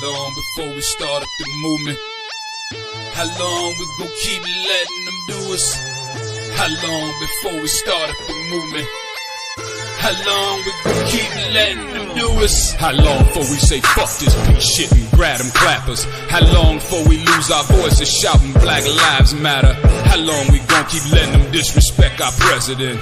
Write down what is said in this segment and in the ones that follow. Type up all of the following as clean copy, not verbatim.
long before we start up the movement? How long we gon' keep letting them do us? How long before we start up the movement? How long we gon' keep letting them do us? How long before we say fuck this piece shit and grab them clappers? How long before we lose our voices shouting Black Lives Matter? How long we gon' keep letting them disrespect our president?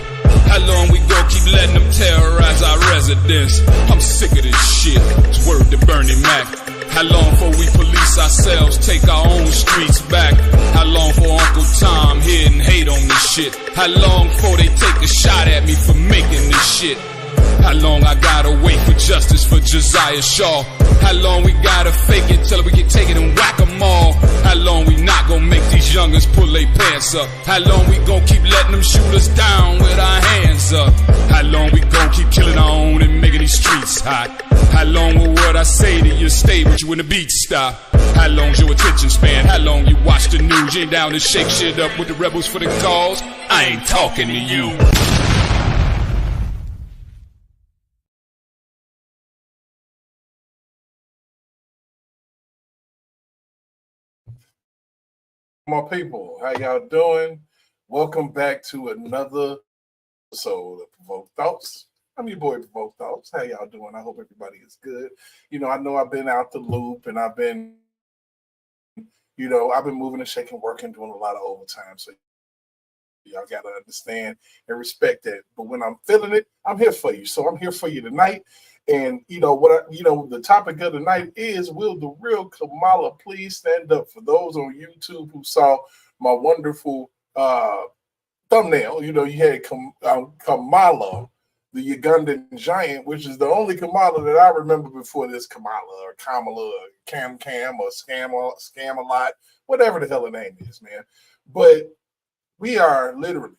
How long we gon' keep letting them terrorize our residents? I'm sick of this shit, it's word to Bernie Mac. How long before we police ourselves, take our own streets back? How long for Uncle Tom here and hate on this shit? How long before they take a shot at me for making this shit? How long I gotta wait for justice for Josiah Shaw? How long we gotta fake it till we get taken and whack 'em all? How long we not gonna make these youngins pull their pants up? How long we gon' keep letting them shoot us down with our hands up? How long we gon' keep killing our own and making these streets hot? How long will what I say to you stay with you when the beat stop? How long's your attention span? How long you watch the news? You ain't down to shake shit up with the rebels for the cause? I ain't talking to you. My people, how y'all doing? Welcome back to another episode of Provoked Thoughts. I'm your boy Provoked Thoughts. How y'all doing? I hope everybody is good. I know I've been out the loop and I've been moving and shaking, working, doing a lot of overtime. So y'all gotta understand and respect that. But when I'm feeling it, I'm here for you. So I'm here for you tonight. And the topic of the night is, will the real Kamala please stand up? For those on YouTube who saw my wonderful thumbnail, you had Kamala, the Ugandan giant, which is the only Kamala that I remember before this Kamala or Kamala or Cam or Scam-a-lot, whatever the hell her name is, man. But we are literally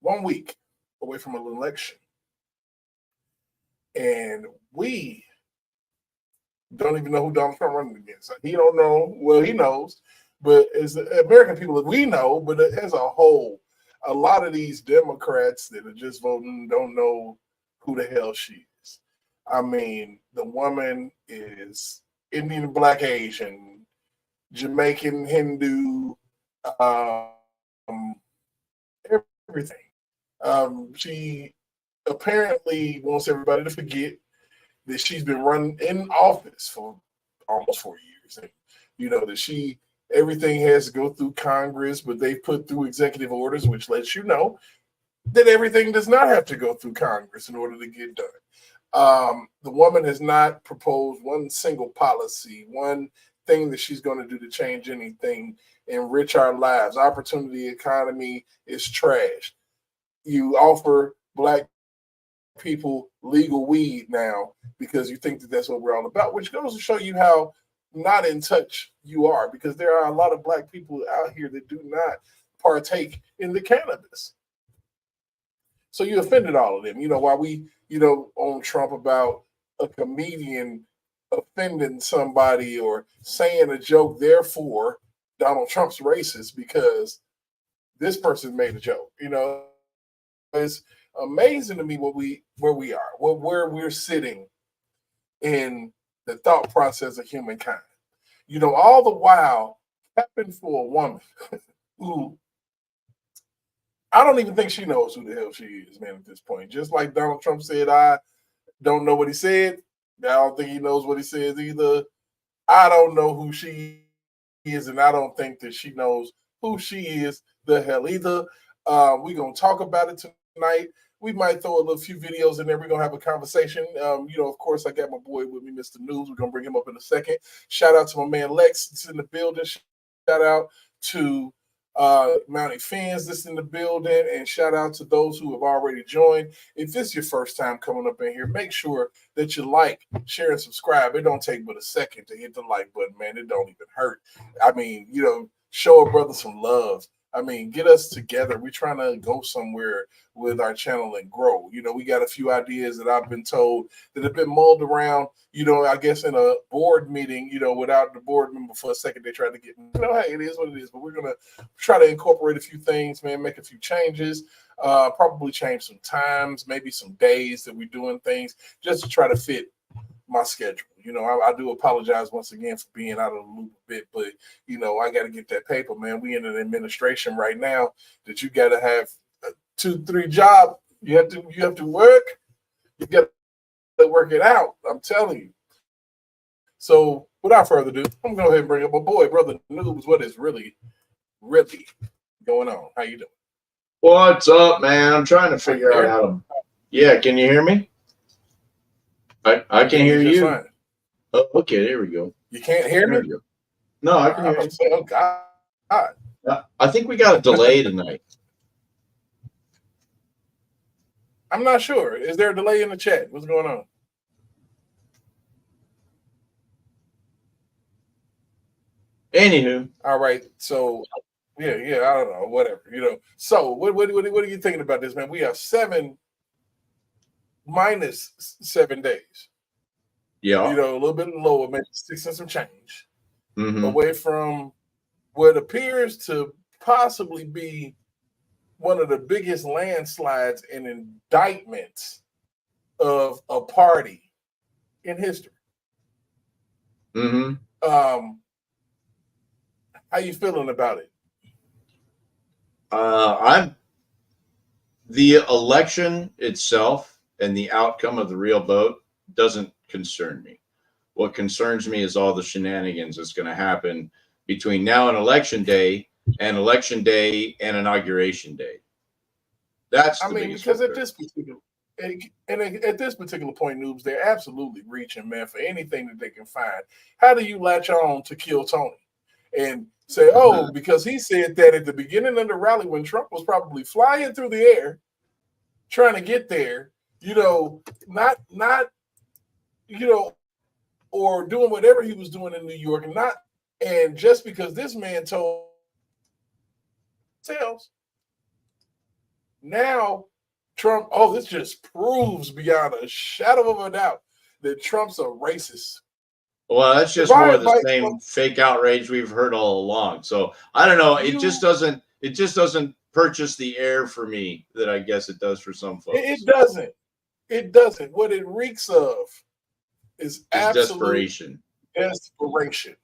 1 week away from an election. And we don't even know who Donald Trump running against. He don't know. Well, he knows. But as American people, we know. But as a whole, a lot of these Democrats that are just voting don't know who the hell she is. I mean, the woman is Indian, Black, Asian, Jamaican, Hindu, everything. She apparently wants everybody to forget that she's been running in office for almost 4 years. And, that everything has to go through Congress, but they put through executive orders, which lets you know that everything does not have to go through Congress in order to get done. The woman has not proposed one single policy, one thing that she's going to do to change anything, enrich our lives. Opportunity economy is trash. You offer Black people legal weed now because you think that that's what we're all about, which goes to show you how not in touch you are, because there are a lot of Black people out here that do not partake in the cannabis. So you offended all of them. While we, on Trump about a comedian offending somebody or saying a joke, therefore Donald Trump's racist because this person made a joke. It's amazing to me where we are, where we're sitting in the thought process of humankind. All the while happened for a woman who I don't even think she knows who the hell she is, man, at this point. Just like Donald Trump said, I don't know what he said. I don't think he knows what he says either. I don't know who she is, and I don't think that she knows who she is the hell either. We're going to talk about it tonight. We might throw a few videos in there. We're going to have a conversation. Of course, I got my boy with me, Mr. News. We're going to bring him up in a second. Shout out to my man Lex that's in the building. Shout out to Mountie fans that's in the building. And shout out to those who have already joined. If this is your first time coming up in here, make sure that you like, share, and subscribe. It don't take but a second to hit the like button, man. It don't even hurt. I mean, show a brother some love. I mean, get us together. We're trying to go somewhere with our channel and grow. We got a few ideas that I've been told that have been mulled around, I guess in a board meeting, without the board member for a second. They tried to get, hey, it is what it is. But we're going to try to incorporate a few things, man, make a few changes, probably change some times, maybe some days that we're doing things just to try to fit my schedule. You know, I do apologize once again for being out of the loop a bit, but you know, I got to get that paper, man. We in an administration right now that you got to have a 2-3 job. You have to work. You got to work it out. I'm telling you. So, without further ado, I'm going to go ahead and bring up my boy, brother Noobs. What is really going on? How you doing? What's up, man? I'm trying to figure out how to. Yeah, can you hear me? I can hear you. Fine. Oh, okay, there we go. You can't hear me? No, I can hear you. Say, oh, God. I think we got a delay tonight. I'm not sure. Is there a delay in the chat? What's going on? Anywho. All right. So, yeah, I don't know. Whatever, you know. So, what are you thinking about this, man? We are minus 7 days. Yeah. You know, a little bit lower, maybe 6 and some change. Away from what appears to possibly be one of the biggest landslides and indictments of a party in history. How you feeling about it? The election itself and the outcome of the real vote doesn't concern me. What concerns me is all the shenanigans that's going to happen between now and election day and inauguration day. That's because at this particular point, Noobs, they're absolutely reaching, man, for anything that they can find. How do you latch on to kill Tony and say, oh, because he said that at the beginning of the rally when Trump was probably flying through the air trying to get there, you know, not you know, or doing whatever he was doing in New York, and just because this man told sales, now Trump, this just proves beyond a shadow of a doubt that Trump's a racist. Well, that's just more of the same fake outrage we've heard all along. So I don't know. It just doesn't purchase the air for me that I guess it does for some folks. It doesn't. What it reeks of is desperation. Desperation.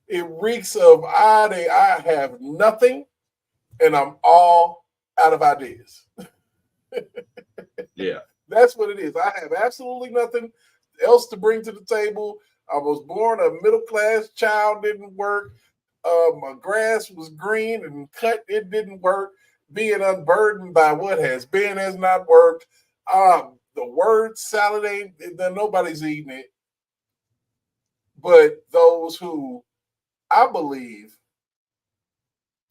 It reeks of I have nothing and I'm all out of ideas. Yeah. That's what it is. I have absolutely nothing else to bring to the table. I was born a middle-class child, didn't work. My grass was green and cut, it didn't work. Being unburdened by what has been has not worked. The word salad nobody's eating it. But those who I believe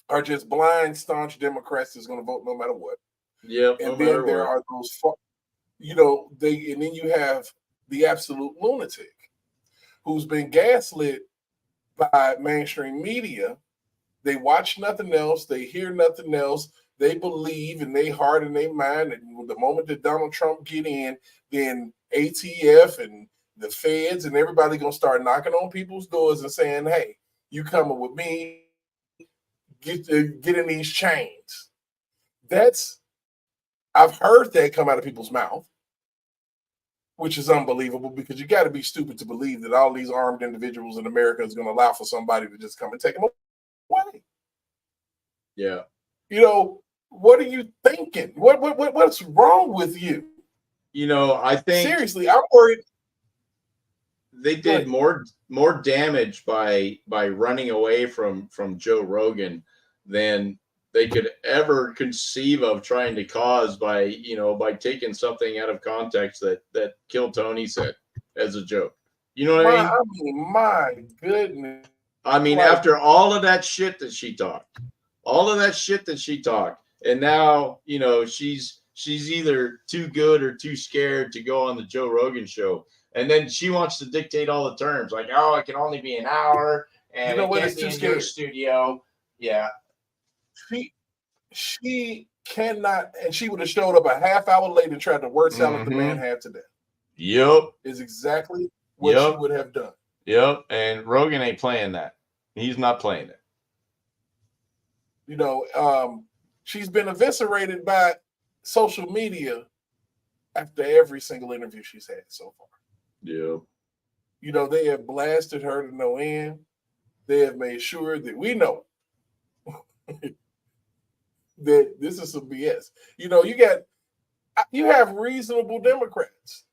are just blind, staunch Democrats is going to vote no matter what. Yeah. And then there are those, you know, and then you have the absolute lunatic who's been gaslit by mainstream media. They watch nothing else. They hear nothing else. They believe in their heart and their mind. And the moment that Donald Trump get in, then ATF and the feds and everybody going to start knocking on people's doors and saying, hey, you coming with me, get in these chains. I've heard that come out of people's mouth, which is unbelievable because you got to be stupid to believe that all these armed individuals in America is going to allow for somebody to just come and take them away. Yeah. You know, what are you thinking? What's wrong with you? You know, I think seriously, I'm worried. They did more damage by running away from Joe Rogan than they could ever conceive of trying to cause by taking something out of context that Kill Tony said as a joke. You know what I mean? My goodness. I mean, after all of that shit that she talked, and now, you know, she's either too good or too scared to go on the Joe Rogan show. And then she wants to dictate all the terms, like, oh, it can only be an hour, and you know it can't be in your studio. Yeah. She cannot, and she would have showed up a half hour late and tried to word salad the man had today. Yep. Is exactly what she would have done. Yep. And Rogan ain't playing that. He's not playing it. You know, she's been eviscerated by social media after every single interview she's had so far. Yeah. You know, they have blasted her to no end. They have made sure that we know that this is some BS. You know, you have reasonable Democrats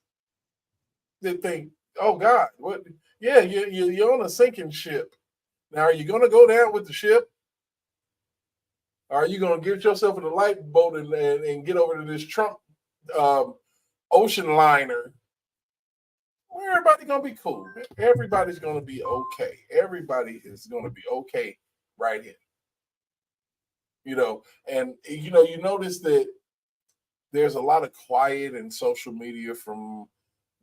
that think, oh God, what? Yeah, you're on a sinking ship. Now, are you going to go down with the ship? Or are you going to get yourself in a lifeboat and get over to this Trump ocean liner? Everybody's going to be cool. Everybody's going to be okay. Everybody is going to be okay right here. You know, and you know, you notice that there's a lot of quiet in social media from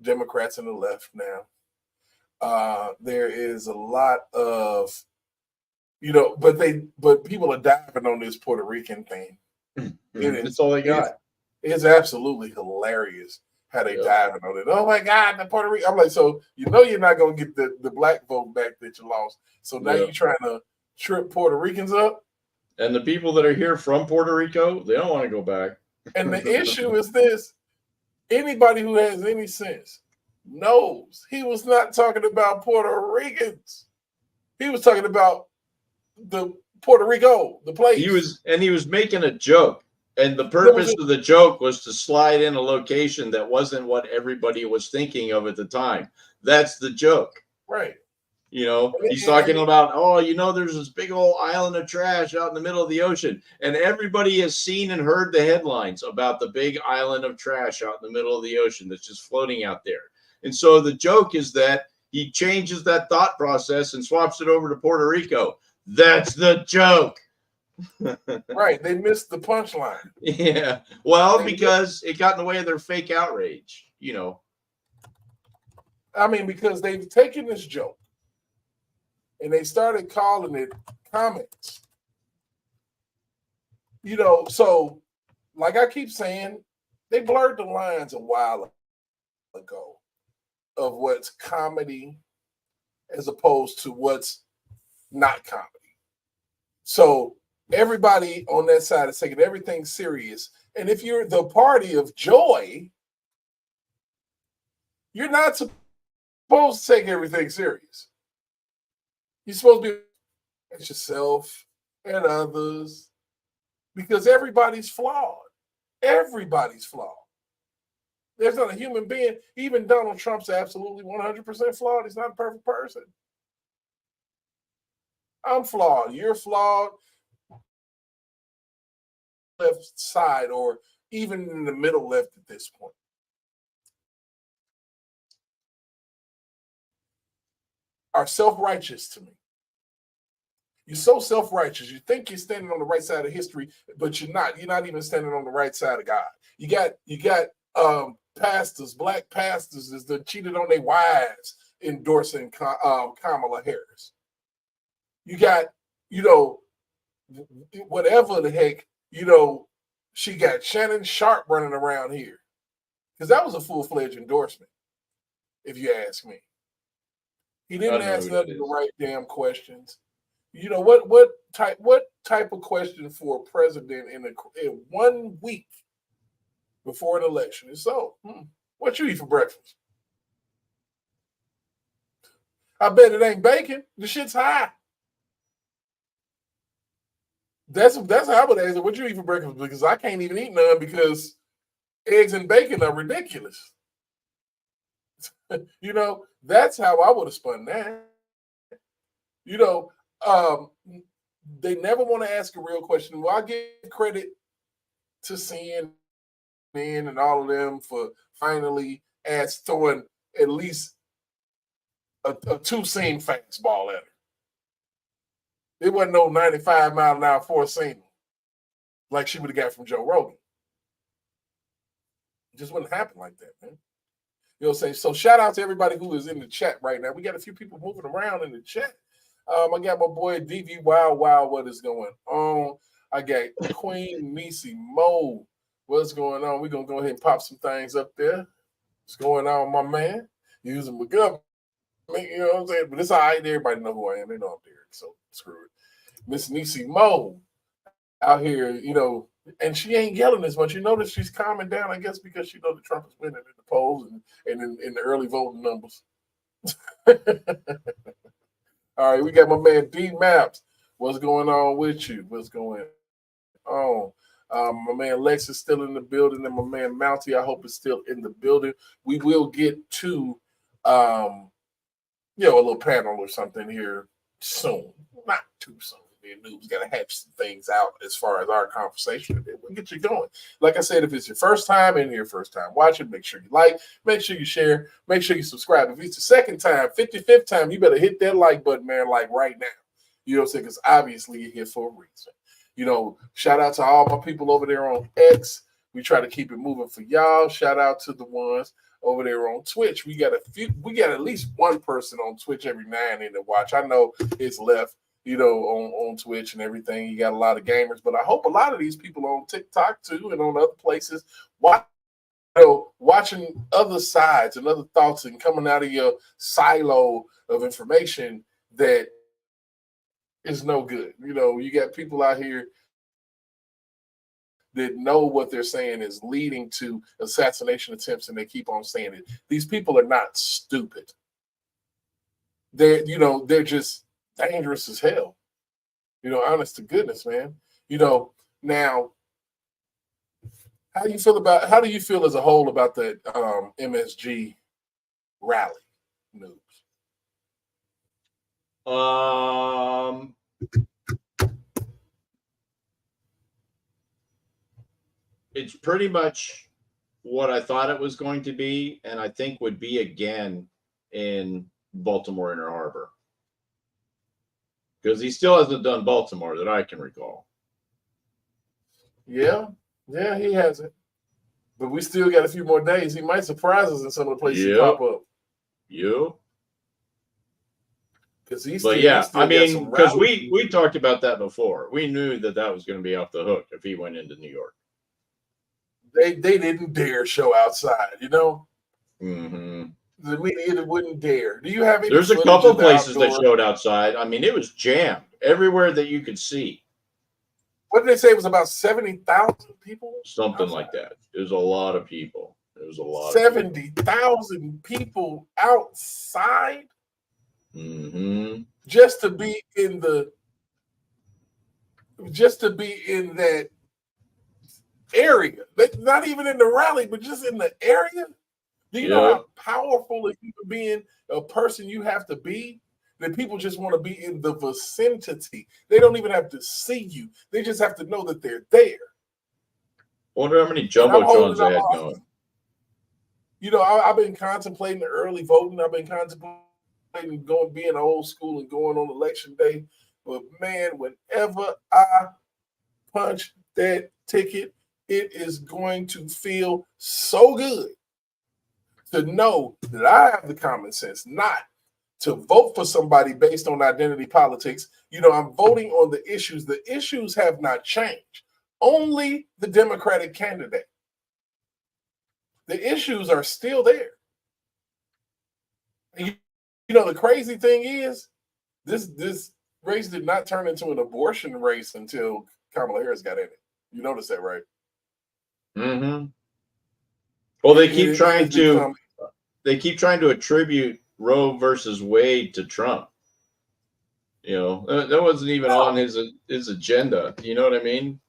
Democrats and the left now. There is a lot of, you know, but people are diving on this Puerto Rican thing. That's all they got. It's absolutely hilarious how they diving on it. Oh my God, the Puerto Rican. I'm like, so you know you're not gonna get the black vote back that you lost. So now you're trying to trip Puerto Ricans up. And the people that are here from Puerto Rico, they don't want to go back. And the issue is this: anybody who has any sense knows he was not talking about Puerto Ricans. He was talking about the Puerto Rico, the place. He was making a joke. And the purpose of the joke was to slide in a location that wasn't what everybody was thinking of at the time. That's the joke. Right. You know, he's talking about, oh, you know, there's this big old island of trash out in the middle of the ocean. And everybody has seen and heard the headlines about the big island of trash out in the middle of the ocean that's just floating out there. And so the joke is that he changes that thought process and swaps it over to Puerto Rico. That's the joke. Right. They missed the punchline. Yeah. Well, because it got in the way of their fake outrage, you know. I mean, because they've taken this joke and they started calling it comments. You know, so like I keep saying, they blurred the lines a while ago of what's comedy as opposed to what's not comedy. So everybody on that side is taking everything serious. And if you're the party of joy, you're not supposed to take everything serious. You're supposed to be at yourself and others because everybody's flawed. Everybody's flawed. There's not a human being. Even Donald Trump's absolutely 100% flawed. He's not a perfect person. I'm flawed. You're flawed. Left side or even in the middle left at this point. Are self-righteous to me. You're so self-righteous. You think you're standing on the right side of history, but you're not. You're not even standing on the right side of God. You got pastors, black pastors that cheated on their wives endorsing Kamala Harris. You got, you know, whatever the heck, you know, she got Shannon Sharp running around here. Because that was a full-fledged endorsement, if you ask me. He didn't ask none of the right damn questions. You know, what type of question for a president in 1 week before an election is what you eat for breakfast? I bet it ain't bacon. The shit's high. That's how I would ask it. What you eat for breakfast? Because I can't even eat none because eggs and bacon are ridiculous. You know, that's how I would have spun that. You know, they never want to ask a real question. Well, I give credit to CNN and all of them for finally throwing at least a two-seam fastball at her. It wasn't no 95-mile-an-hour four-seamer like she would have got from Joe Rogan. It just wouldn't happen like that, man. You know what I'm saying? So shout out to everybody who is in the chat right now. We got a few people moving around in the chat. I got my boy DV Wow. What is going on? I got Queen Nisi Mo. What's going on? We're going to go ahead and pop some things up there. What's going on, my man? Using my government, you know what I'm saying? But it's all right. Everybody know who I am. They know I'm Derek, so screw it. Miss Nisi Mo out here, you know, and she ain't yelling as much. You notice she's calming down, I guess, because she knows that Trump is winning in the polls and in the early voting numbers. All right, we got my man D Maps. What's going on with you? What's going on? My man Lex is still in the building, and my man Mounty, I hope, is still in the building. We will get to a little panel or something here soon. Not too soon. Me and Noob's got to hatch some things out as far as our conversation. We'll get you going. Like I said, if it's your first time and your first time watching, make sure you like, make sure you share, make sure you subscribe. If it's the second time, 55th time, you better hit that like button, man, like right now. You know what I'm saying? Because obviously you're here for a reason. You know, shout out to all my people over there on X. We try to keep it moving for y'all. Shout out to the ones over there on Twitch. We got at least one person on Twitch every now and then to watch. I know it's left, on Twitch and everything. You got a lot of gamers, but I hope a lot of these people on TikTok too and on other places watching other sides and other thoughts and coming out of your silo of information that is no good. You got people out here that know what they're saying is leading to assassination attempts, and they keep on saying it. These people are not stupid. They're just dangerous as hell. Honest to goodness, man. Now, how do you feel as a whole about that MSG rally news? It's pretty much what I thought it was going to be, and I think would be again in Baltimore Inner Harbor. Because he still hasn't done Baltimore that I can recall. Yeah, he hasn't. But we still got a few more days. He might surprise us in some of the places he pop up. Yep. Because because we talked about that before. We knew that was going to be off the hook if he went into New York. They didn't dare show outside, Mm-hmm. The media wouldn't dare. Do you have any? There's a couple places that showed outside. I mean, it was jammed everywhere that you could see. What did they say? It was about 70,000 people? Something outside. Like that. There's a lot of people. There's a lot 70,000 people outside? Mm-hmm. Just to be in that area. Not even in the rally, but just in the area. Do you know how powerful a human being, a person you have to be? That people just want to be in the vicinity. They don't even have to see you. They just have to know that they're there. Wonder how many jumbotrons they had going. I've been contemplating the early voting. I've been contemplating being old school and going on election day. But man, whenever I punch that ticket, it is going to feel so good to know that I have the common sense not to vote for somebody based on identity politics. I'm voting on the issues. The issues have not changed. Only the Democratic candidate. The issues are still there. And the crazy thing is, this race did not turn into an abortion race until Kamala Harris got in it. You notice that, right? Mm-hmm. Well, they keep trying to attribute Roe versus Wade to Trump. That wasn't even on his agenda. You know what I mean?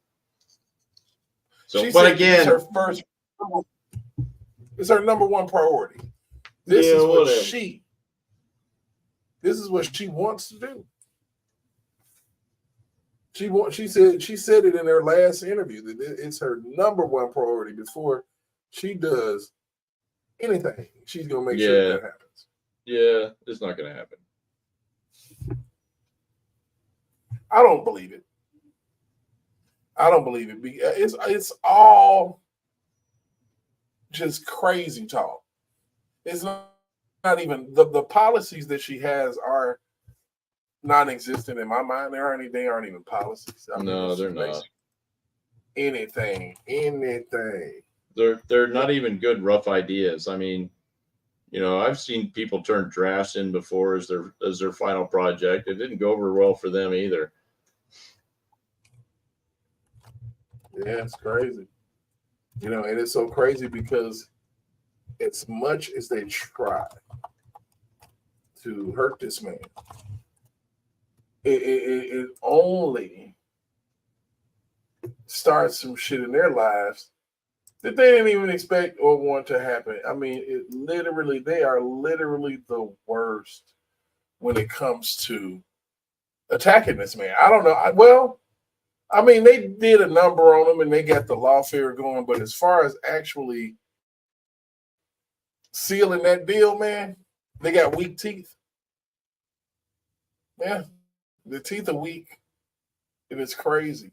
So, but again, it's her number one priority. This is what she wants to do. She said it in her last interview that it's her number one priority before she does anything. She's gonna make sure that happens. Yeah, it's not gonna happen. I don't believe it. It's all just crazy talk. It's not even the policies that she has are non-existent in my mind. They aren't even policies. No, they're not. Anything. They're not even good rough ideas. I mean, I've seen people turn drafts in before as their final project. It didn't go over well for them either. Yeah, it's crazy. And it's so crazy because as much as they try, to hurt this man. It only starts some shit in their lives that they didn't even expect or want to happen. I mean, they are literally the worst when it comes to attacking this man. I don't know. I mean, they did a number on him and they got the lawfare going, but as far as actually sealing that deal, man, they got weak teeth. Yeah, the teeth are weak, and it's crazy.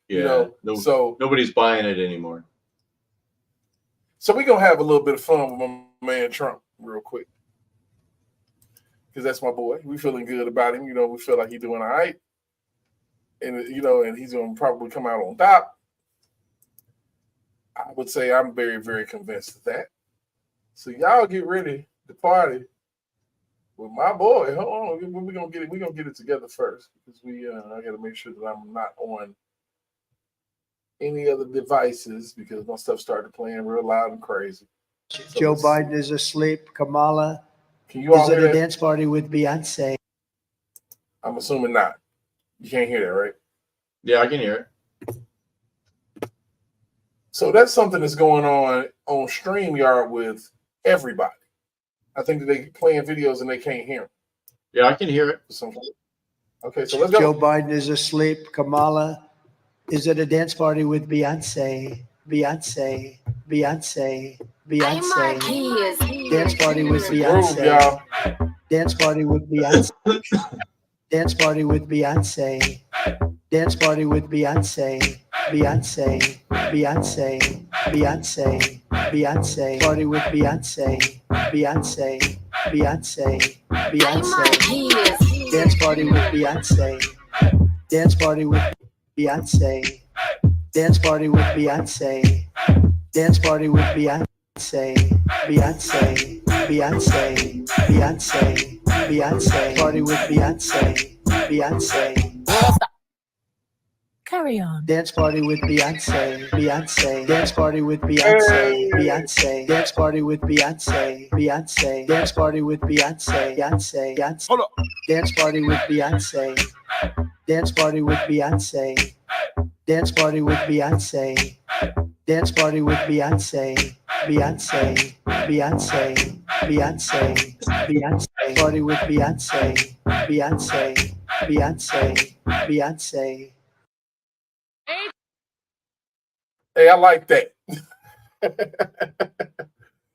Yeah, so nobody's buying it anymore. So we're gonna have a little bit of fun with my man Trump real quick, because that's my boy. We feeling good about him. We feel like he's doing all right, and and he's gonna probably come out on top. I would say I'm very, very convinced of that. So y'all get ready to party with my boy. Hold on, we're gonna get it. We're gonna get it together first, because I got to make sure that I'm not on any other devices, because my stuff started playing real loud and crazy. So Joe Biden is asleep. Kamala is at a dance party with Beyonce. I'm assuming not. You can't hear that, right? Yeah, I can hear it. So that's something that's going on StreamYard with everybody. I think that they playing videos and they can't hear them. Yeah, I can hear it. Okay, so let's go. Joe Biden is asleep. Kamala is at a dance party with Beyonce. Beyonce. Dance party with Beyonce. Dance party with Beyonce. Dance party with Beyonce. Dance party with Beyonce. Beyonce. Party with Beyonce. Beyonce. Dance party with Beyonce. Dance party with Beyonce. Dance party with Beyonce. Dance party with Beyonce. Party with Beyonce. Carry on. Dance party with Beyonce. Dance party with Beyonce. Dance party with Beyonce. Dance party with Beyonce. Hold up. Dance party with Beyonce. Dance party with Beyonce. Dance party with Beyonce. Dance party with Beyonce. Beyonce. Party with Beyonce. Hey, I like that.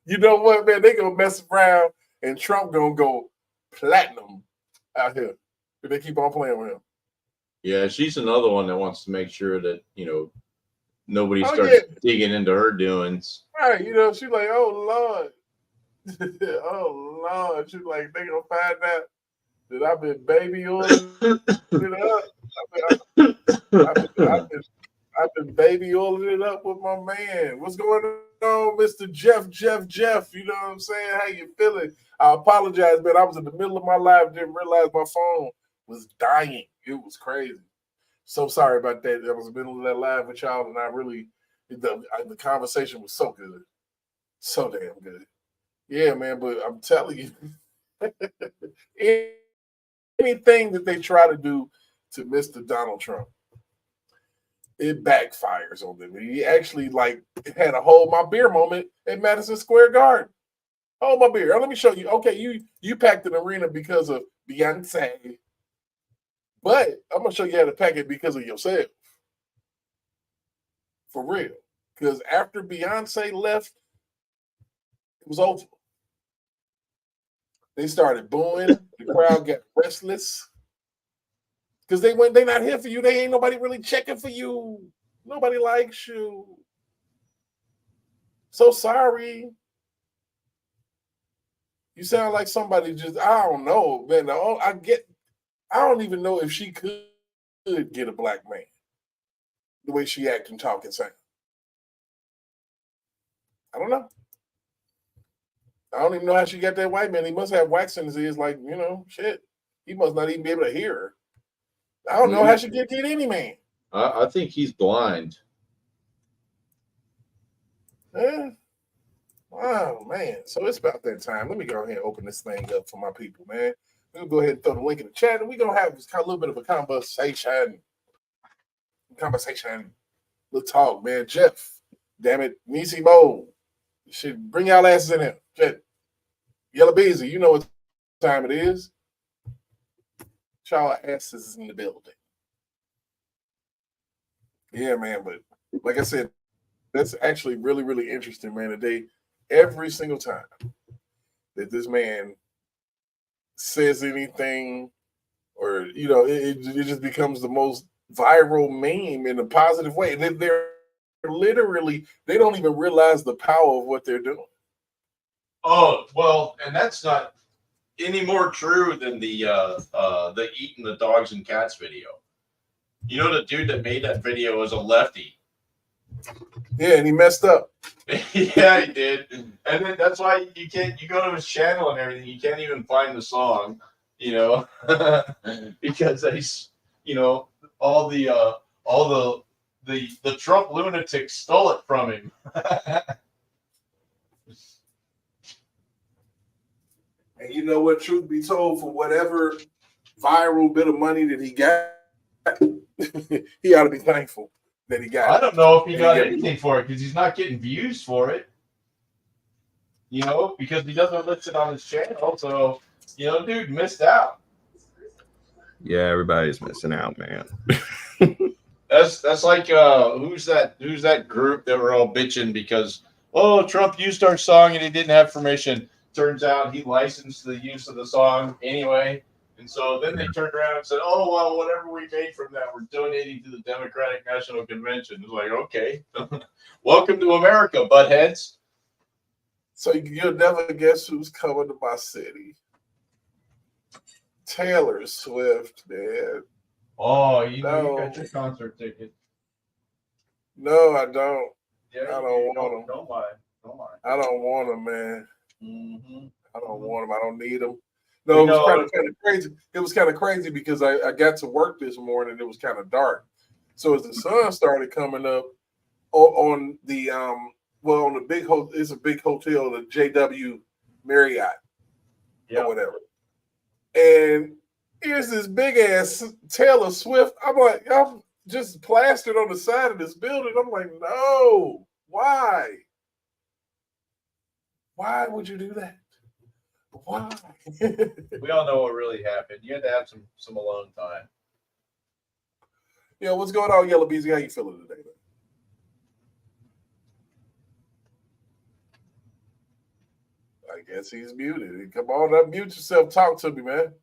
You know what, man? They gonna mess around and Trump gonna go platinum out here if they keep on playing with him. Yeah, she's another one that wants to make sure that nobody starts digging into her doings. Right, she's like, oh Lord, oh Lord, she's like, they gonna find out that I've been baby oiling it up. I've been baby oiling it up with my man. What's going on, Mr. Jeff? You know what I'm saying? How you feeling? I apologize, man. I was in the middle of my live, didn't realize my phone was dying. It was crazy. So sorry about that. I was in the middle of that live with y'all, and the conversation was so good. So damn good. Yeah, man, but I'm telling you, anything that they try to do to Mr. Donald Trump, it backfires on them. He actually had a hold my beer moment at Madison Square Garden. Hold my beer. Let me show you. Okay, you packed an arena because of Beyonce, but I'm gonna show you how to pack it because of yourself. For real. Because after Beyonce left, it was over. They started booing. The crowd got restless. Because they're not here for you. They ain't nobody really checking for you. Nobody likes you. So sorry. You sound like somebody I don't know, man. I don't even know if she could get a black man the way she act and talk and sound. I don't know. I don't even know how she got that white man. He must have wax in his ears, shit. He must not even be able to hear her. I don't know how she get any man. I think he's blind. Yeah. Oh man, so it's about that time. Let me go ahead and open this thing up for my people, man. We'll go ahead and throw the link in the chat, and we're gonna have a little bit of a conversation. Let's talk, man. Jeff, damn it, Nisi Bo, should bring y'all asses in here. Jeff, Yellow Beezy, you know what time it is. Y'all asses in the building. Yeah, man, but like I said, that's actually really, really interesting, man. Today, every single time that this man says anything, or it just becomes the most viral meme in a positive way. They're literally, they don't even realize the power of what they're doing. Oh well, and that's not any more true than the eating the dogs and cats video. You know, the dude that made that video was a lefty. Yeah, and he messed up. Yeah, he did. And then that's why you go to his channel and everything, you can't even find the song, because all the Trump lunatics stole it from him. And you know what, truth be told, for whatever viral bit of money that he got, he ought to be thankful that he got it. I don't know if he got anything for it because he's not getting views for it. Because he doesn't list it on his channel. So, dude missed out. Yeah, everybody's missing out, man. That's like who's that group that were all bitching because Trump used our song and he didn't have permission. Turns out he licensed the use of the song anyway. And so then they turned around and said, oh, well, whatever we made from that, we're donating to the Democratic National Convention. It's like, okay, welcome to America, buttheads. So you'll never guess who's coming to my city. Taylor Swift, man. Oh, you got your concert ticket. No, I don't. Yeah, I don't want them. Don't lie. I don't want them, man. Mm-hmm. I don't want them. I don't need them. No, it was kind of crazy. It was kind of crazy because I got to work this morning. It was kind of dark. So as the sun started coming up on the on the big it's a big hotel, the JW Marriott or whatever. And here's this big ass Taylor Swift. I'm like, I'm just plastered on the side of this building. I'm like, no, why? Why would you do that? Why? We all know what really happened. You had to have some alone time. What's going on, Yellow Beezy? How you feeling today, man? I guess he's muted. Come on, unmute yourself. Talk to me, man.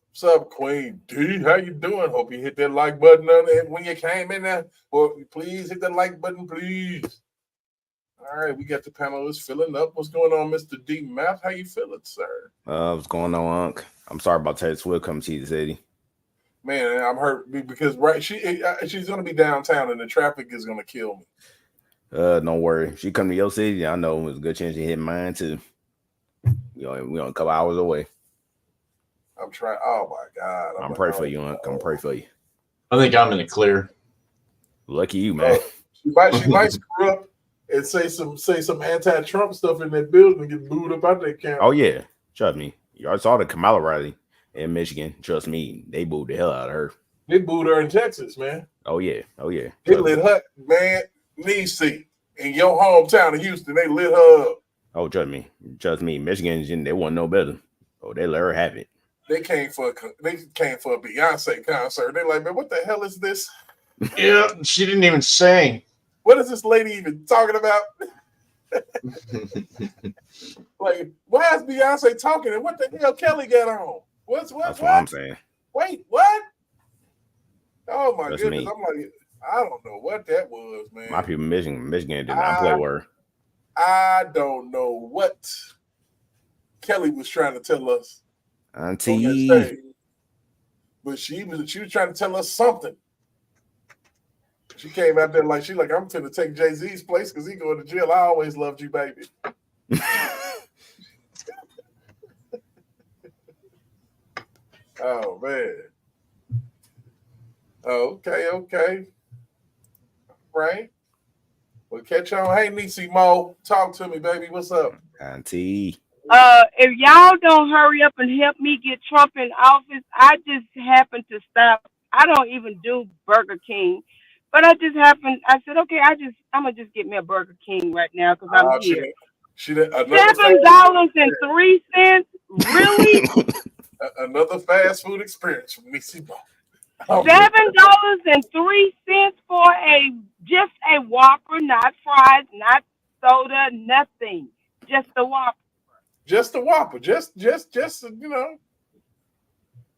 What's up, Queen D? How you doing? Hope you hit that like button on it when you came in there. Well, please hit that like button, please. All right, we got the panelists filling up. What's going on, Mr. D Math? How you feeling, sir? What's going on, Unc? I'm sorry about Taylor Swift coming to the city. Man, I'm hurt because she's gonna be downtown and the traffic is gonna kill me. Don't worry. If she come to your city, I know there's a good chance she hit mine too. We're a couple hours away. I'm trying. Oh my God! I'm praying for you, Unc. I'm praying for you. I think I'm in the clear. Lucky you, man. She might screw up and say some anti-Trump stuff in that building and get booed up out that camp. Oh yeah, trust me. You already saw the Kamala rally in Michigan. Trust me, they booed the hell out of her. They booed her in Texas, man. Oh yeah. They lit her, man. Nisi in your hometown of Houston, they lit her up. Oh, trust me. Michigan, they want no better. Oh, they let her have it. They came for a Beyonce concert. They're like, man, what the hell is this? Yeah, she didn't even sing. What is this lady even talking about? Like, why is Beyonce talking? And what the hell Kelly got on? That's what I'm saying. Wait, what? Oh my Trust goodness! me. I'm like, I don't know what that was, man. My people in Michigan did not play with her. I don't know what Kelly was trying to tell us. Auntie. But she was trying to tell us something. She came out there like I'm finna take Jay-Z's place because he going to jail. I always loved you, baby. Oh man. Okay. Right. Well, catch on. Hey, Niecy Mo, talk to me, baby. What's up? Auntie. If y'all don't hurry up and help me get Trump in office, I just happen to stop. I don't even do Burger King, but I said, okay, I'm gonna just get me a Burger King right now because I'm here. $7.03, really? Another fast food experience from Niecy Mo. $7.03 for just a Whopper, not fries, not soda, nothing. Just a Whopper. Just a Whopper. Just you know.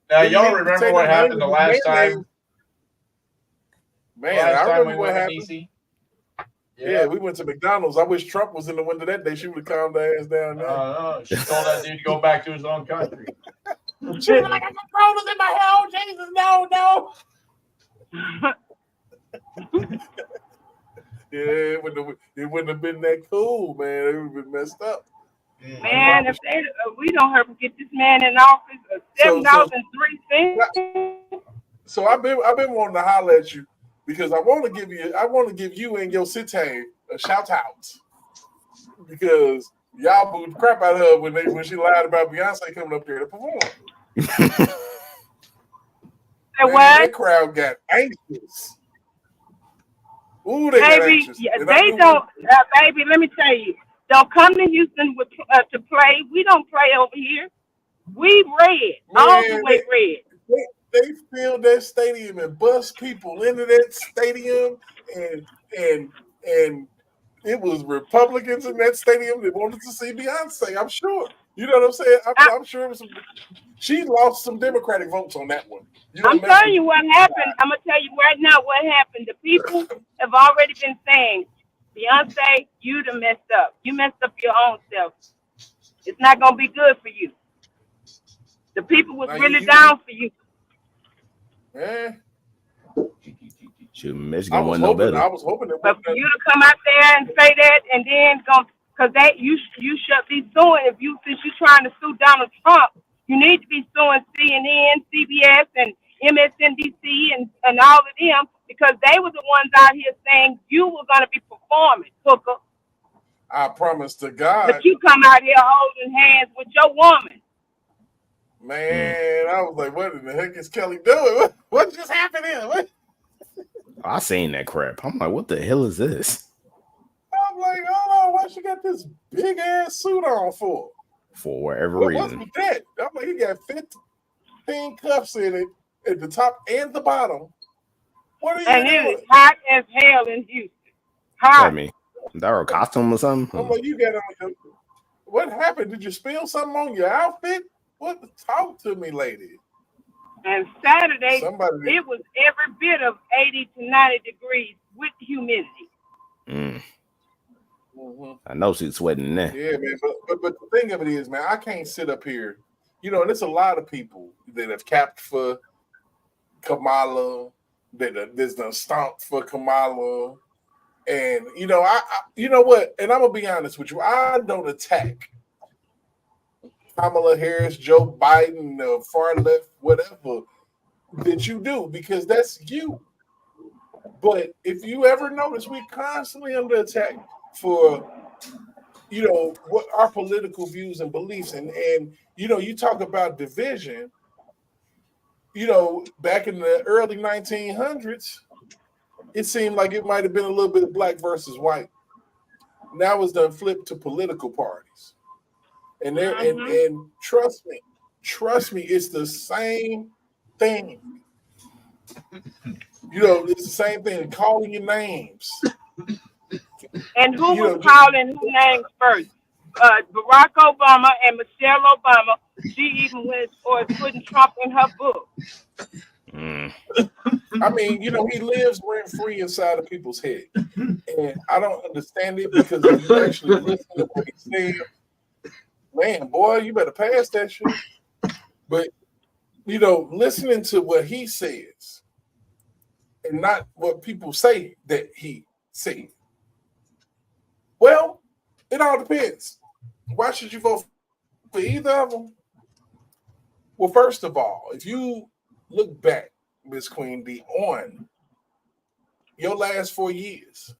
Now y'all remember what happened the last time? Man, I remember what happened. Yeah, we went to McDonald's. I wish Trump was in the window that day. She would have calmed her ass down there. She told that dude to go back to his own country. She was like, "I'm Corona's in my home, Jesus, no." Yeah, it wouldn't have been that cool, man. It would have been messed up. Man, if we don't ever get this man in office, $7.03. So I've been wanting to holler at you because I want to give you and your city a shout out because y'all booed the crap out of her when she lied about Beyonce coming up there to perform. Man, that crowd got anxious. Ooh, they got anxious. They don't, baby. Let me tell you, don't come to Houston to play. We don't play over here. We red, all the way red. They filled that stadium and bust people into that stadium, and it was Republicans in that stadium that wanted to see Beyonce. I'm sure. You know what I'm saying? I'm sure it was she lost some Democratic votes on that one. I'm telling you what happened. I'm gonna tell you right now what happened. The people have already been saying, Beyonce, you done messed up. You messed up your own self. It's not gonna be good for you. The people was really down for you. Yeah. Michigan wasn't no better. I was hoping but for you to come out there and say that and then go, because you should be suing since you're trying to sue Donald Trump. You need to be suing CNN, CBS, and MSNBC and all of them because they were the ones out here saying you were going to be performing, Hooker. I promise to God. But you come out here holding hands with your woman. Man, I was like, what in the heck is Kelly doing? What just happened here? What? I seen that crap. I'm like, what the hell is this? I'm like, hold on, why she got this big ass suit on for? For whatever reason. What's that? I'm like, he got 15 cuffs in it at the top and the bottom. What are you doing? And it is hot as hell in Houston. Hot. I mean, is that a costume or something? I'm like, you got on what happened? Did you spill something on your outfit? What? Talk to me, lady. And Saturday, it was every bit of 80 to 90 degrees with humidity. Mm-hmm. I know she's sweating there. Yeah, man. But the thing of it is, man, I can't sit up here. You know, and there's a lot of people that have capped for Kamala, there's done stomped for Kamala. And, you know, I you know what? And I'm going to be honest with you. I don't attack Kamala Harris, Joe Biden, the far left, whatever that you do, because that's you. But if you ever notice, we constantly under attack for, you know, what our political views and beliefs. And you know, you talk about division, you know, back in the early 1900s, it seemed like it might have been a little bit of black versus white. Now it's done flipped to political parties. And and trust me, it's the same thing. You know, it's the same thing. Calling your names. And who was calling who names first? Barack Obama and Michelle Obama. She even went or putting Trump in her book. I mean, you know, he lives rent free inside of people's head, and I don't understand it because if you actually listen to what he said. Man, boy, you better pass that shit. But, you know, listening to what he says and not what people say that he said. Well, it all depends. Why should you vote for either of them? Well, first of all, if you look back, Miss Queen D, on your last 4 years,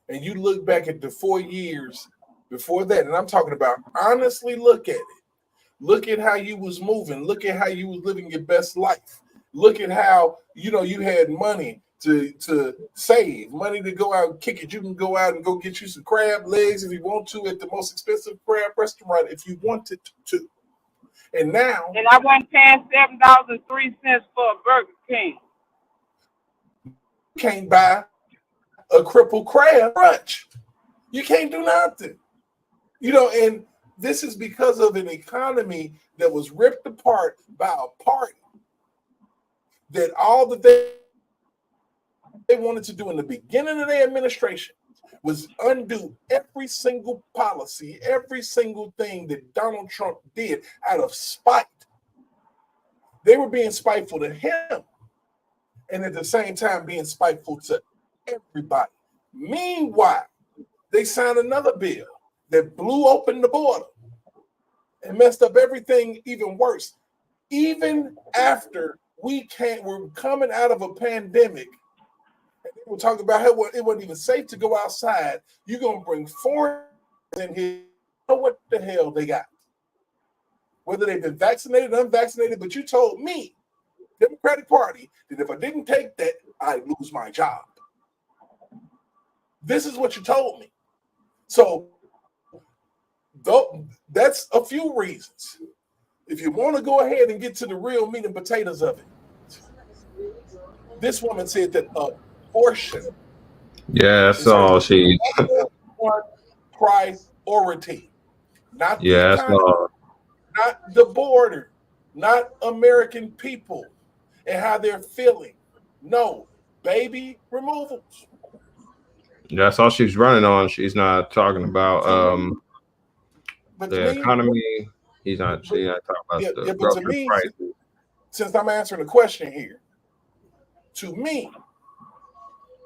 and you look back at the 4 years before that, and I'm talking about honestly look at it. Look at how you was moving. Look at how you was living your best life. Look at how, you had money to save, money to go out and kick it. You can go out and go get you some crab legs if you want to at the most expensive crab restaurant if you wanted to. And now, and I wasn't paying $7.03 for a Burger King. You can't buy a crippled crab brunch. You can't do nothing. And this is because of an economy that was ripped apart by a party that all that they wanted to do in the beginning of their administration was undo every single policy, every single thing that Donald Trump did out of spite. They were being spiteful to him and at the same time being spiteful to everybody. Meanwhile, they signed another bill that blew open the border and messed up everything even worse. Even after we're coming out of a pandemic, and they were talking about how it wasn't even safe to go outside. You're going to bring foreigners in here. You know what the hell they got? Whether they've been vaccinated or unvaccinated, but you told me, Democratic Party, that if I didn't take that, I'd lose my job. This is what you told me. So that's a few reasons. If you want to go ahead and get to the real meat and potatoes of it, this woman said that abortion. Yeah, that's all she. One priority, not the Yeah, that's economy, all. not the border, not American people and how they're feeling. No, baby removals. That's all she's running on. She's not talking about But the economy. She's not talking about the but to me, prices. since I'm answering the question here, to me,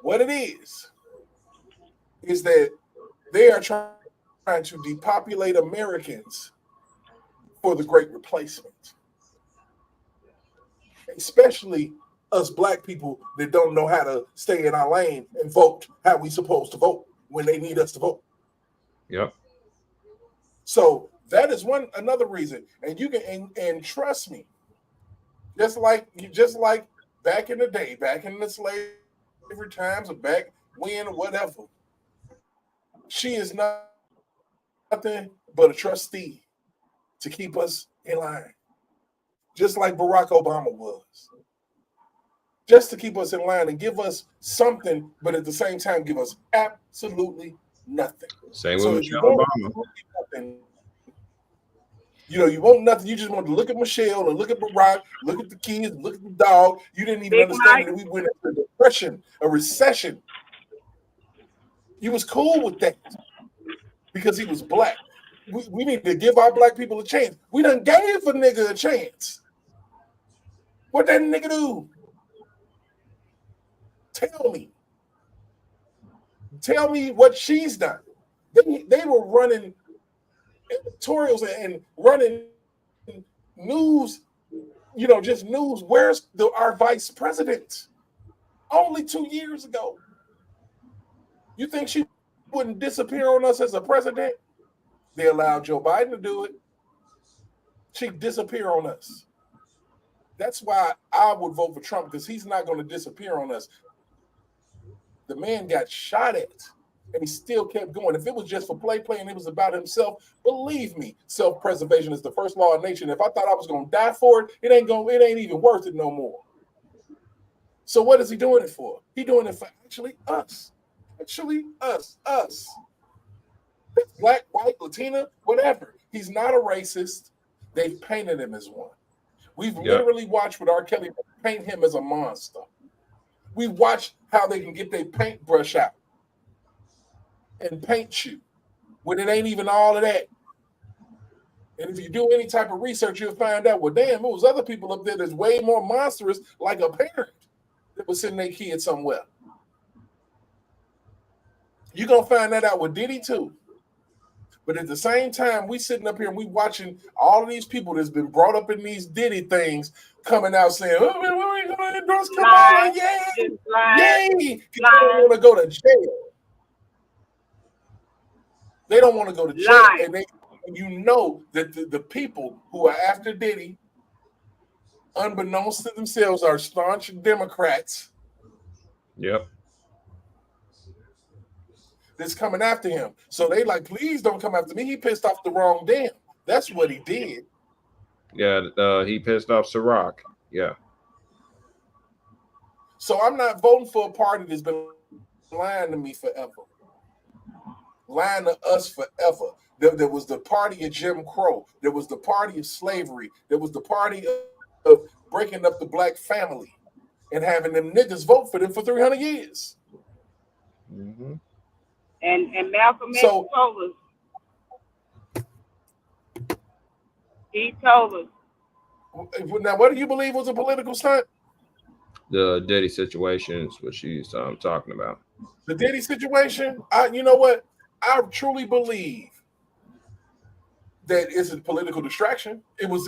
what it is that they are trying to depopulate Americans for the Great Replacement, especially us black people that don't know how to stay in our lane and vote how we supposed to vote when they need us to vote. Yep. So that is another reason, and you can and trust me, just like back in the day, back in the slavery times, or back when or whatever, she is nothing but a trustee to keep us in line, just like Barack Obama was, just to keep us in line and give us something, but at the same time give us absolutely nothing. Same So with if Michelle Obama. You want nothing. You just want to look at Michelle and look at Barack, look at the kids, look at the dog. You didn't even understand that we went into a depression, a recession. You was cool with that because he was black. We need to give our black people a chance. We done gave a nigga a chance. What that nigga do? Tell me what she's done. They were running editorials and running news, just news. Where's our vice president? Only 2 years ago. You think she wouldn't disappear on us as a president? They allowed Joe Biden to do it. She'd disappear on us. That's why I would vote for Trump, because he's not going to disappear on us. The man got shot at, and he still kept going. If it was just for play and it was about himself, believe me, self-preservation is the first law of nature. If I thought I was going to die for it, it ain't even worth it no more. So what is he doing it for? He doing it for actually us. Actually us. Black, white, Latina, whatever. He's not a racist. They've painted him as one. We've literally watched with R. Kelly paint him as a monster. We watched how they can get their paintbrush out and paint you when it ain't even all of that. And if you do any type of research, you'll find out, well, damn, it was other people up there that's way more monstrous, like a parent that was sending their kid somewhere. You're going to find that out with Diddy too. But at the same time, we sitting up here and we watching all of these people that's been brought up in these Diddy things coming out saying, oh, man, we're going to endorse Kamala. Yay! Yay! Because they don't want to go to jail. They don't want to go to jail, Lying. and you know that the people who are after Diddy, unbeknownst to themselves, are staunch Democrats. Yep. That's coming after him. So they like, please don't come after me. He pissed off the wrong damn. That's what he did. Yeah, he pissed off Ciroc. Yeah. So I'm not voting for a party that's been lying to me forever. Lying to us forever. There was the party of Jim Crow. There was the party of slavery. There was the party of breaking up the black family and having them niggas vote for them for 300 years. Mm-hmm. And Malcolm X told us. He told us. Now, what do you believe was a political stunt? The Diddy situation is what she's talking about. The Diddy situation? You know what? I truly believe that it's a political distraction. It was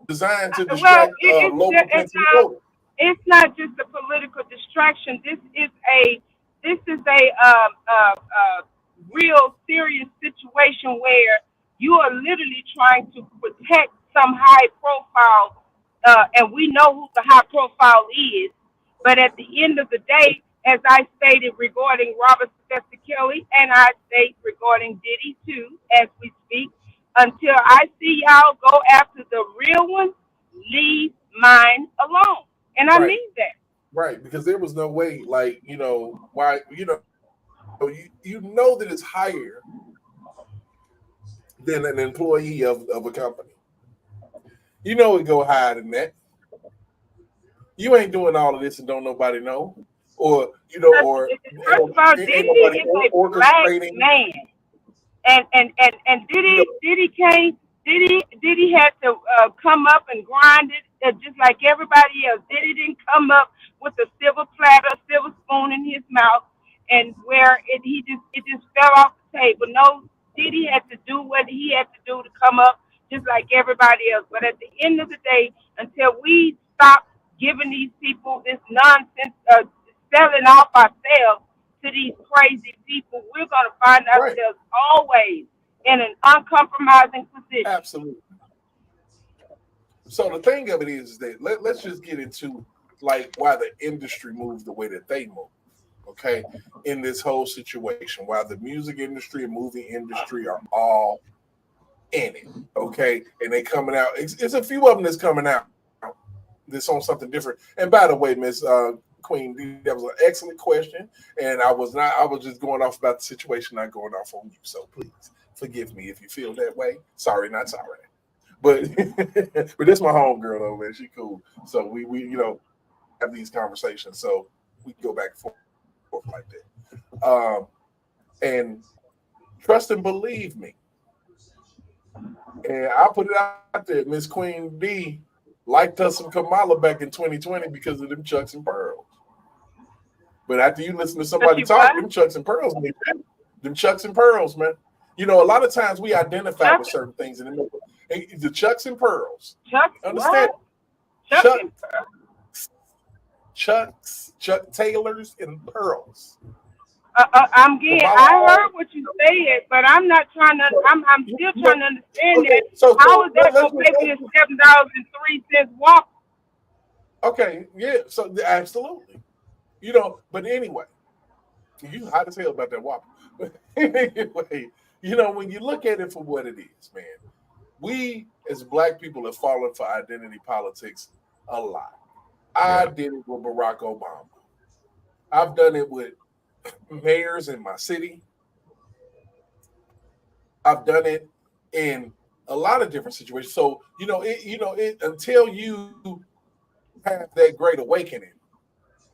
designed to distract local Pennsylvania voters. It's not just a political distraction. This is a real serious situation where you are literally trying to protect some high profile, and we know who the high profile is. But at the end of the day, as I stated regarding Robert Sylvester Kelly, and I state regarding Diddy too, as we speak, until I see y'all go after the real one, leave mine alone. And I mean that. Right, because there was no way, like, why, you know that it's higher than an employee of a company. You know it go higher than that. You ain't doing all of this and don't nobody know. Or, first of all, Diddy is a black man. And Diddy had to come up and grind it just like everybody else. Diddy didn't come up with a silver platter, silver spoon in his mouth, and where it just fell off the table. No, Diddy had to do what he had to do to come up just like everybody else. But at the end of the day, until we stop giving these people this nonsense, selling off ourselves to these crazy people, we're going to find ourselves always in an uncompromising position. Absolutely. So the thing of it is that let's just get into like why the industry moves the way that they move. Okay, in this whole situation, why the music industry and movie industry are all in it. Okay, and they coming out. It's a few of them that's coming out. That's on something different. And by the way, Miss Queen D, that was an excellent question, and I was just going off about the situation, not going off on you. So please forgive me if you feel that way. Sorry, not sorry. But but this my home girl though, man. She cool. So we have these conversations. So we can go back and forth like that. And trust and believe me. And I'll put it out there, Miss Queen D liked us some Kamala back in 2020 because of them Chucks and Pearls. But after you listen to somebody talk, them Chucks and Pearls, man, them Chucks and Pearls, man. A lot of times we identify with certain things in the middle. The Chucks and Pearls. Understand? Chuck Taylors and Pearls. I heard what you said, but I'm not trying to. I'm still trying to understand that. So how is that going to pay me $7.03 Whopper? Okay, yeah. So absolutely, But anyway, you hot as hell about that Whopper. But anyway, when you look at it for what it is, man, we as Black people have fallen for identity politics a lot. I did it with Barack Obama. I've done it with mayors in my city. I've done it in a lot of different situations. So, until you have that great awakening,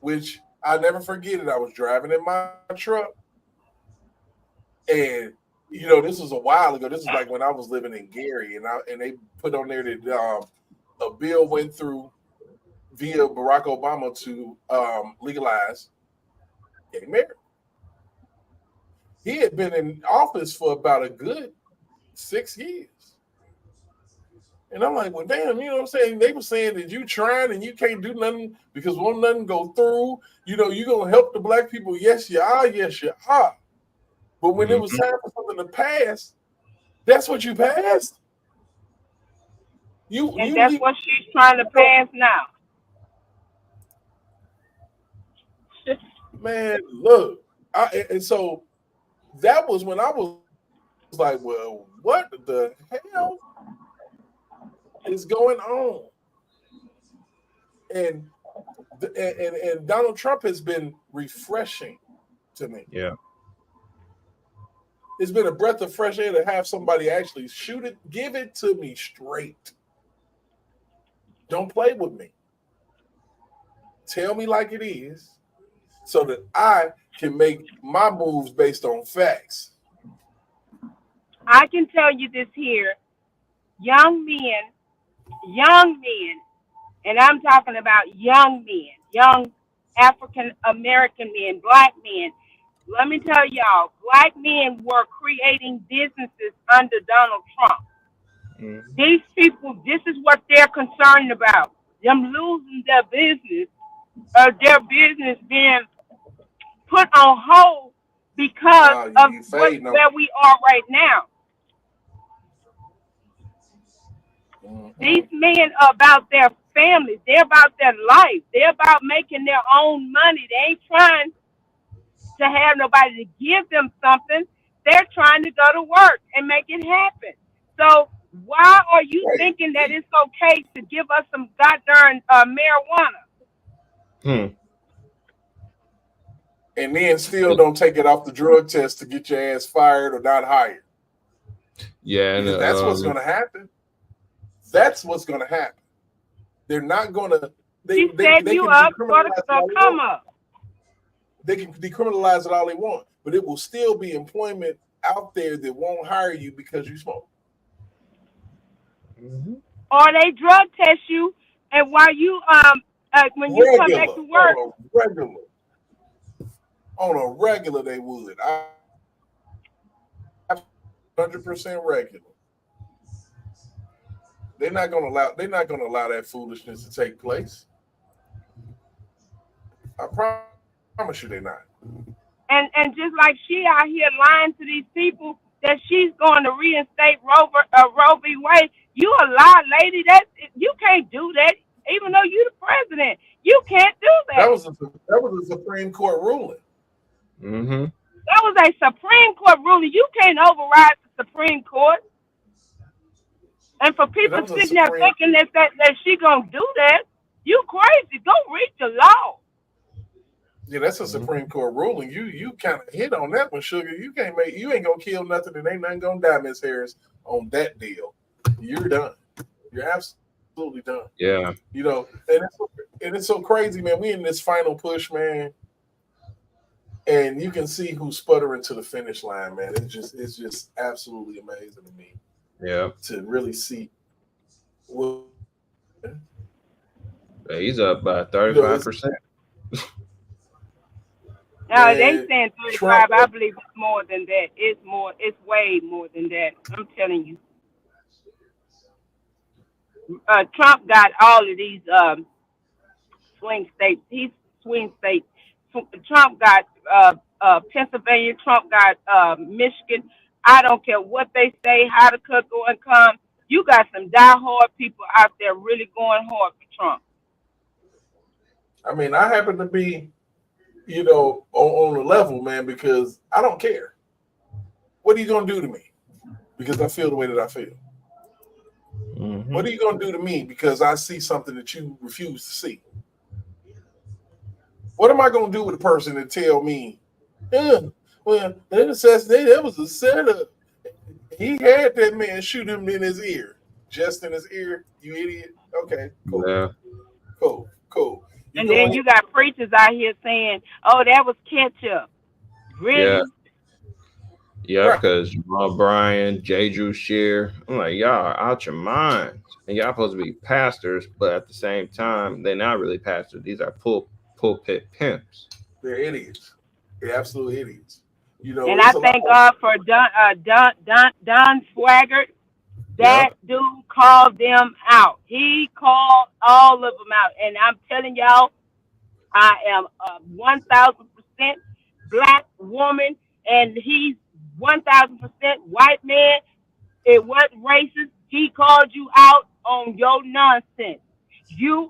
which I never forget it. I was driving in my truck and this was a while ago. This is like when I was living in Gary, and they put on there that a bill went through via Barack Obama to legalize gay marriage. He had been in office for about a good 6 years. And I'm like, well, damn, what I'm saying? They were saying that you trying and you can't do nothing because won't nothing go through. You're going to help the Black people. Yes, you are. Yes, you are. But when it was time for something to pass, that's what you passed. That's what she's trying to pass now. Man, look, and so that was when I was like, well, what the hell is going on? And Donald Trump has been refreshing to me. Yeah. It's been a breath of fresh air to have somebody actually shoot it, give it to me straight. Don't play with me. Tell me like it is so that I can make my moves based on facts. I can tell you this here. Young men, and I'm talking about young men, young African American men, black men. Let me tell y'all, black men were creating businesses under Donald Trump. Mm-hmm. These people, this is what they're concerned about. Them losing their business, their business being put on hold because of where we are right now. Mm-hmm. These men are about their families. They're about their life. They're about making their own money. They ain't trying to have nobody to give them something. They're trying to go to work and make it happen. So why are you thinking that it's okay to give us some goddamn marijuana? And then still don't take it off the drug test to get your ass fired or not hired. Yeah, and that's what's going to happen. That's what's going to happen. They're not going to. They can you up for the come up. They can decriminalize it all they want, but it will still be employment out there that won't hire you because you smoke. Mm-hmm. Or they drug test you, and while you when you come back to work, on a regular they would. 100% regular. They're not going to allow that foolishness to take place. I promise you they're not. And just like she out here lying to these people that she's going to reinstate Roe v. Wade, you a lie, lady. You can't do that. Even though you're the president, you can't do that. That was a Supreme Court ruling. Mm-hmm. That was a Supreme Court ruling. You can't override the Supreme Court. And for people sitting there thinking that she gonna do that, you crazy. Go read the law. Yeah, that's a Supreme Court ruling. You kind of hit on that one, sugar. You ain't gonna kill nothing, and ain't nothing gonna die, Miss Harris, on that deal. You're done. You're absolutely done. Yeah. You know, and it's so crazy, man. We in this final push, man. And you can see who's sputtering to the finish line, man. It's just absolutely amazing to me. Yeah. To really see. Well, he's up by 35%. No, they saying 35. I believe it's more than that. It's way more than that. I'm telling you. Trump got all of these swing states. He's swing states. Trump got Pennsylvania. Trump got Michigan. I don't care what they say, how the cook go and come. You got some diehard people out there really going hard for Trump. I mean, I happen to be, on the level, man, because I don't care. What are you going to do to me? Because I feel the way that I feel. Mm-hmm. What are you going to do to me because I see something that you refuse to see? What am I going to do with a person that tell me, well, that was a setup. He had that man shoot him in his ear. Just in his ear, you idiot. Okay, cool. Yeah. Cool. And then you got preachers out here saying, oh, that was ketchup. Really? Yeah, because Jamal Bryan, J. Drew Shear, I'm like, y'all are out your minds. And y'all supposed to be pastors, but at the same time, they're not really pastors. These are pulpit pimps. They're idiots. They're absolute idiots. And I thank God for Don Swaggart. That dude called them out. He called all of them out. And I'm telling y'all, I am a 1,000% black woman, and he's 1,000% white man. It wasn't racist. He called you out on your nonsense.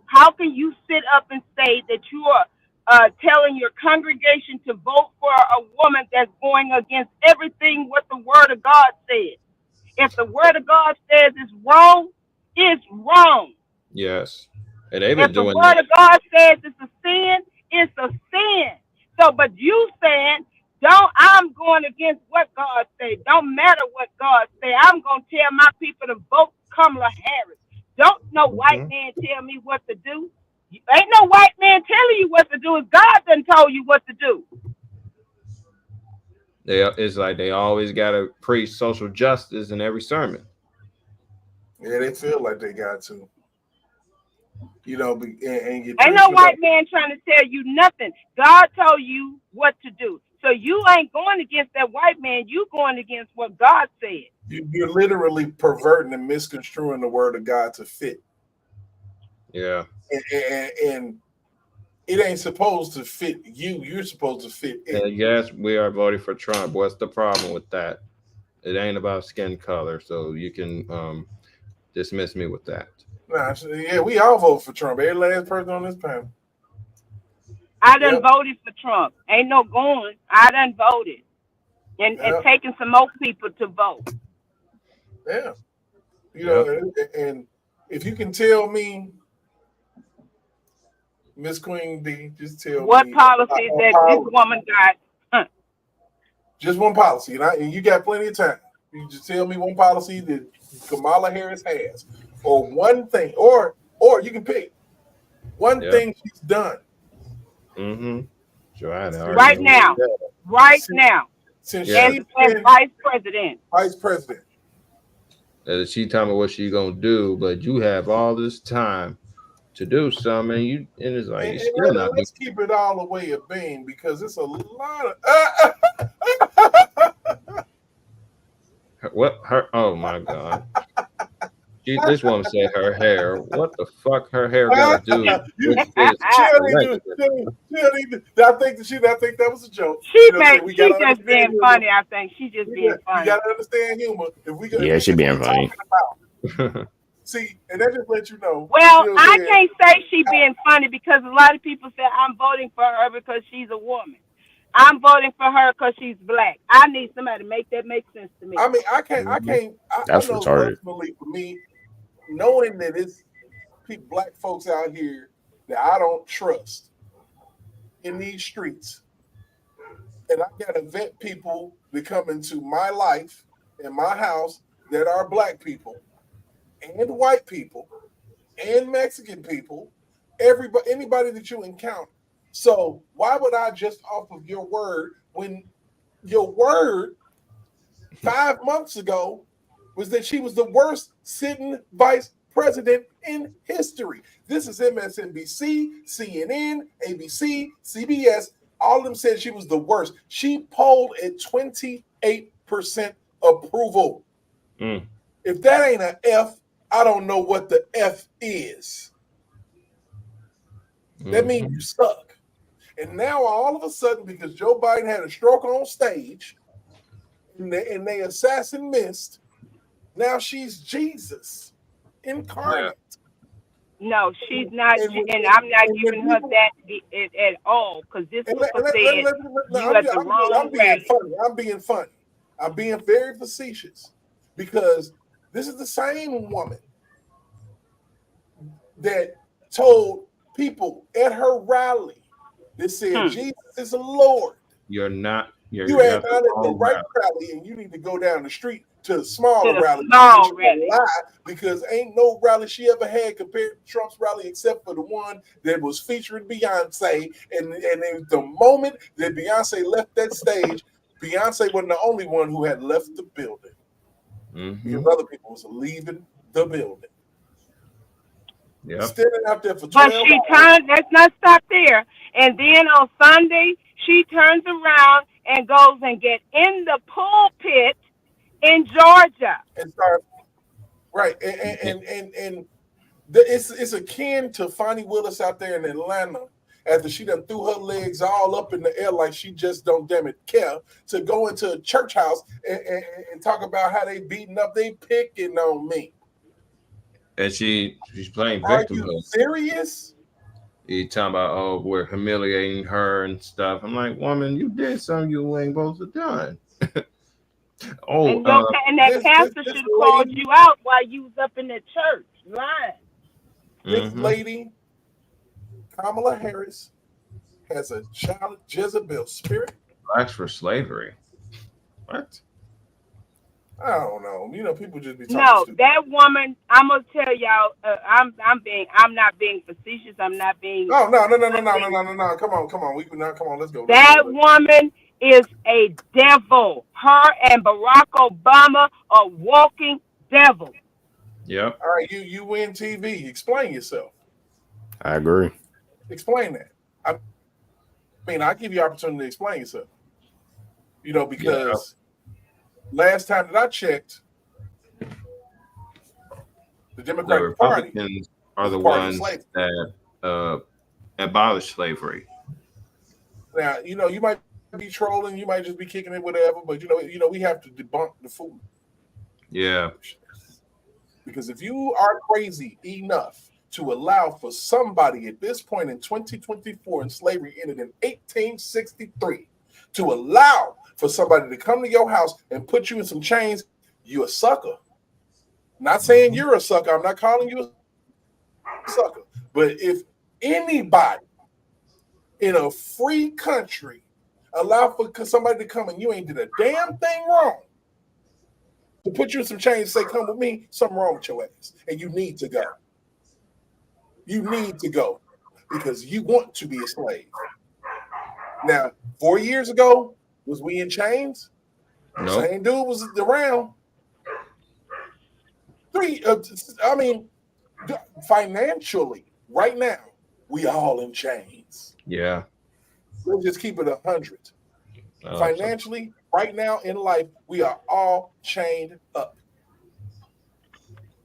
How can you sit up and say that you are telling your congregation to vote for a woman that's going against everything what the Word of God says? If the Word of God says it's wrong, it's wrong. Yes. And they've been If the doing Word that. of God says it's a sin, it's a sin. So, but you saying, I'm going against what God say. Don't matter what God say. I'm going to tell my people to vote Kamala Harris. Don't no white Mhm. man tell me what to do. Ain't no white man telling you what to do. It's God done told you what to do. It's like they always got to preach social justice in every sermon. Yeah, they feel like they got to. And you Ain't no white man trying to tell you nothing. God told you what to do. So you ain't going against that white man. You going against what God said. You're literally perverting and misconstruing the Word of God to fit. Yeah. And it ain't supposed to fit you. You're supposed to fit it. And yes, we are voting for Trump. What's the problem with that? It ain't about skin color, so you can dismiss me with that. Nah, yeah, we all vote for Trump. Every last person on this panel. I done voted for Trump. Ain't no going. I done voted. And taking some more people to vote. Yeah. And if you can tell me, Miss Queen D, just tell me what policy that this woman got. Just one policy, and you got plenty of time. You just tell me one policy that Kamala Harris has, or one thing, or you can pick one thing she's done. Mm-hmm. Sure, right now. Since she's been vice president. She tell me what she gonna do, but you have all this time to do something, and it's like you still not. Let's keep it all the way a beam, because it's a lot of. What her? Oh my God! This woman said her hair. What the fuck? Her hair got to do with this? I think that was a joke. She's just being funny. I think she's just being funny. You gotta understand humor. She being funny. See, and that just lets you know. Well, I can't say she being funny, because a lot of people say I'm voting for her because she's a woman. I'm voting for her because she's black. I need somebody to make that make sense to me. I mean, I can't. That's I know retarded. personally, for me, knowing that it's black folks out here that I don't trust in these streets, and I gotta vet people that come into my life and my house that are black people and white people and Mexican people, anybody that you encounter. So why would I just off of your word, when your word 5 months ago was that she was the worst sitting vice president in history? This is MSNBC, CNN, ABC, CBS. All of them said she was the worst. She polled at 28% approval. If that ain't an F, I don't know what the F is. That means you suck. And now all of a sudden, because Joe Biden had a stroke on stage and they assassin missed, now she's Jesus incarnate. No, she's not, and I'm not giving her that at all, because this sister said you at the wrong rally. I'm being funny. I'm being very facetious, because this is the same woman that told people at her rally that said Jesus is the Lord. You're not. You ain't out at the right rally, and you need to go down the street to the smaller rally. Because ain't no rally she ever had compared to Trump's rally, except for the one that was featuring Beyonce. And the moment that Beyonce left that stage, Beyonce wasn't the only one who had left the building. Because other people was leaving the building. Standing out there for 12 But she turned, let's not stop there. And then on Sunday, she turns around and goes and get in the pulpit in Georgia. And start, right. And it's akin to Fonnie Willis out there in Atlanta. after she done threw her legs all up in the air like she just don't damn it care, to go into a church house and talk about how they beating up, they picking on me. And she's playing Are victimhood. you serious? You talking about, oh, we're humiliating her and stuff. I'm like, woman, you did something you ain't supposed to done. And that pastor should have called you out while you was up in the church lying. This lady, Kamala Harris, has a child Jezebel spirit. Blacks for slavery. What? I don't know. You know, people just be talking. No, stupid. that woman. I'm gonna tell y'all. I'm not being facetious. I'm not being. Oh no! Come on. We can not. Come on. Let's go. That woman is a devil. Her and Barack Obama are walking devils. Yep. All right, you win TV. Explain yourself. I agree. Explain that. I mean, I give you opportunity to explain yourself. You know, because last time that I checked, the Democratic Party are the ones that abolish slavery. Now, you know, you might be trolling, you might just be kicking it, whatever, but you know, we have to debunk the fool. Yeah. Because if you are crazy enough to allow for somebody at this point in 2024, and slavery ended in 1863, to allow for somebody to come to your house and put you in some chains, you're a sucker. Not saying you're a sucker. I'm not calling you a sucker. But if anybody in a free country allow for somebody to come and you ain't did a damn thing wrong, to put you in some chains and say, come with me, something wrong with your ass. And you need to go. You need to go because you want to be a slave. Now, 4 years ago, was we in chains? No. Same dude was around. Financially, right now, we all in chains. Yeah. Let's just keep it 100. Financially, right now in life, we are all chained up.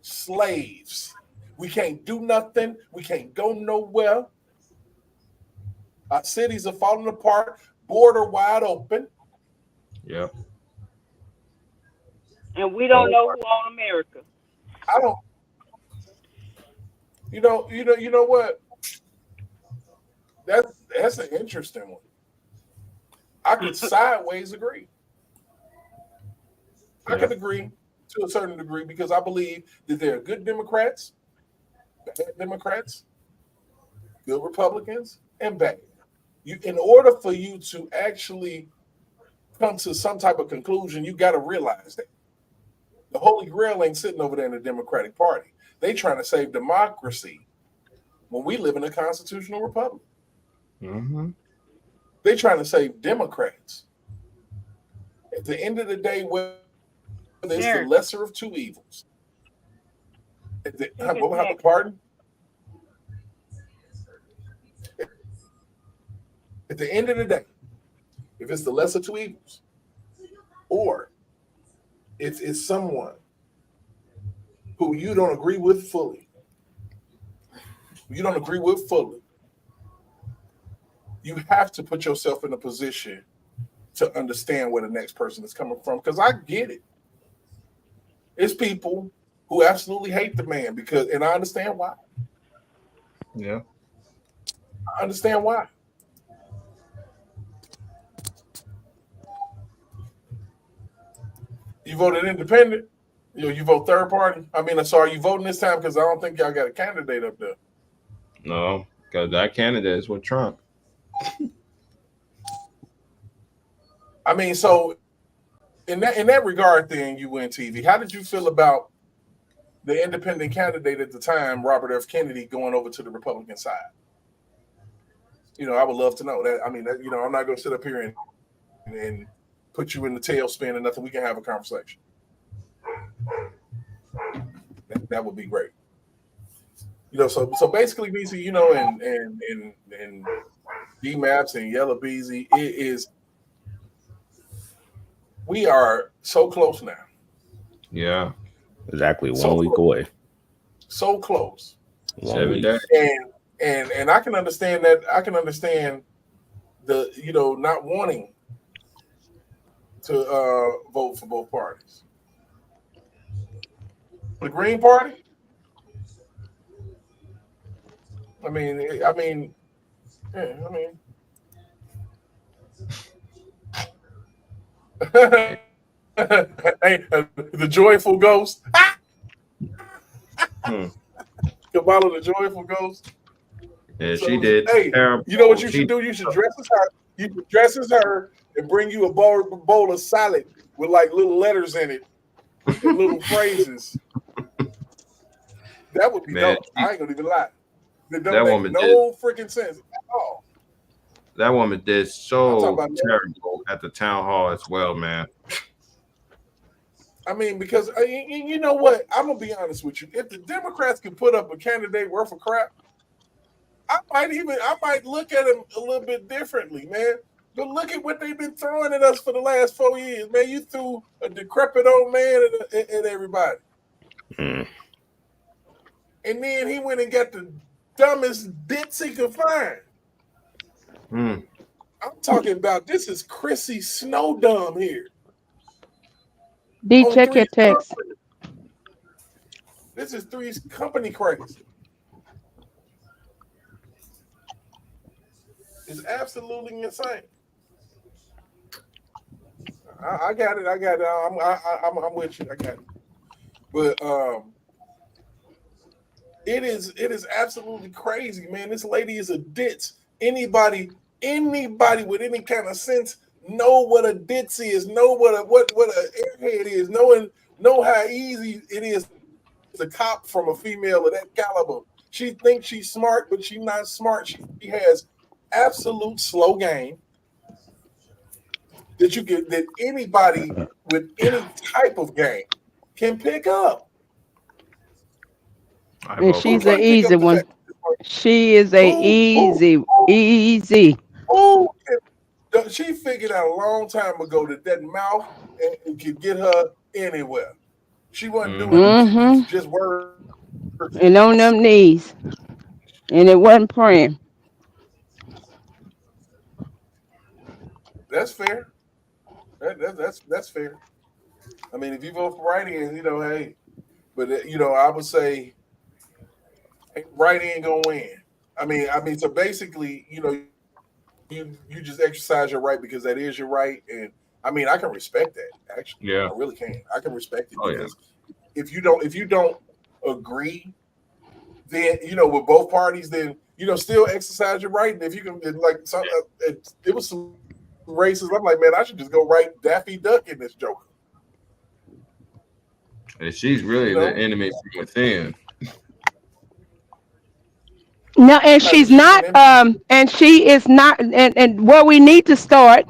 Slaves. We can't do nothing. We can't go nowhere. Our cities are falling apart. Border wide open. Yep. And we don't know who owns America. I don't. You know what? That's an interesting one. I could sideways agree. I could agree to a certain degree because I believe that there are good Democrats, bad Democrats, good Republicans, and bad. In order for you to actually come to some type of conclusion, you got to realize that the Holy Grail ain't sitting over there in the Democratic Party. They trying to save democracy when we live in a constitutional republic. Mm-hmm. They trying to save Democrats. At the end of the day, whether it's the lesser of two evils. Pardon? At the end of the day, if it's the lesser two evils, or if it's someone who you don't agree with fully, you have to put yourself in a position to understand where the next person is coming from. Because I get it. It's people who absolutely hate the man and I understand why. Yeah. I understand why. You voted independent? You vote third party? You voting this time because I don't think y'all got a candidate up there. No, because that candidate is with Trump. So in that regard, then you win TV. How did you feel about the independent candidate at the time, Robert F. Kennedy, going over to the Republican side? I would love to know that. I'm not going to sit up here and put you in the tailspin or nothing. We can have a conversation. That would be great. So basically, BC, and D-Maps and Yellow Beezy, it is. We are so close now. Yeah. Exactly. 1 week away. So close. 7 days. And I can understand that. I can understand the not wanting to vote for both parties. The Green Party. I mean, yeah, I mean. Hey, the joyful ghost. Kamala, the joyful ghost. Yeah, So, she did hey, terrible. you know what you should do? You should dress as her. You should dress as her and bring you a bowl of salad with like little letters in it and little phrases. That would be Man, dope. I ain't gonna even lie. That don't that make woman did. no freaking sense at all. That woman did I'm talking so about terrible at the town hall as well, man. I mean, because you know what? I'm gonna be honest with you. If the Democrats can put up a candidate worth of crap, I might look at him a little bit differently, man. But look at what they've been throwing at us for the last 4 years, man. You threw a decrepit old man at everybody, and then he went and got the dumbest ditz he could find. I'm talking about this is Chrissy Snowdum here. D, check your text. This is Three's company crazy. It's absolutely insane. I got it. I'm with you. I got it. But it is absolutely crazy, man. This lady is a ditz. Anybody with any kind of sense know what a ditz is. Know what a airhead is. Know how easy it is to cop from a female of that caliber. She thinks she's smart, but she's not smart. She has absolute slow game that anybody with any type of game can pick up. And she's an easy one. She is a easy. Oh, she figured out a long time ago that mouth and could get her anywhere. She wasn't doing just words. And on them knees. And it wasn't praying. That's fair. That's fair. I mean, if you vote for right in, hey, but I would say right in gonna win. I mean, so basically, you just exercise your right because that is your right, and I mean, I can respect that. Actually, yeah, I really can. I can respect it because yeah. if you don't agree, then with both parties, then still exercise your right. And if you can, it was some races. I'm like, man, I should just go write Daffy Duck in this Joker. And she's really the enemy from within. No, and she's not, and she is not, and where we need to start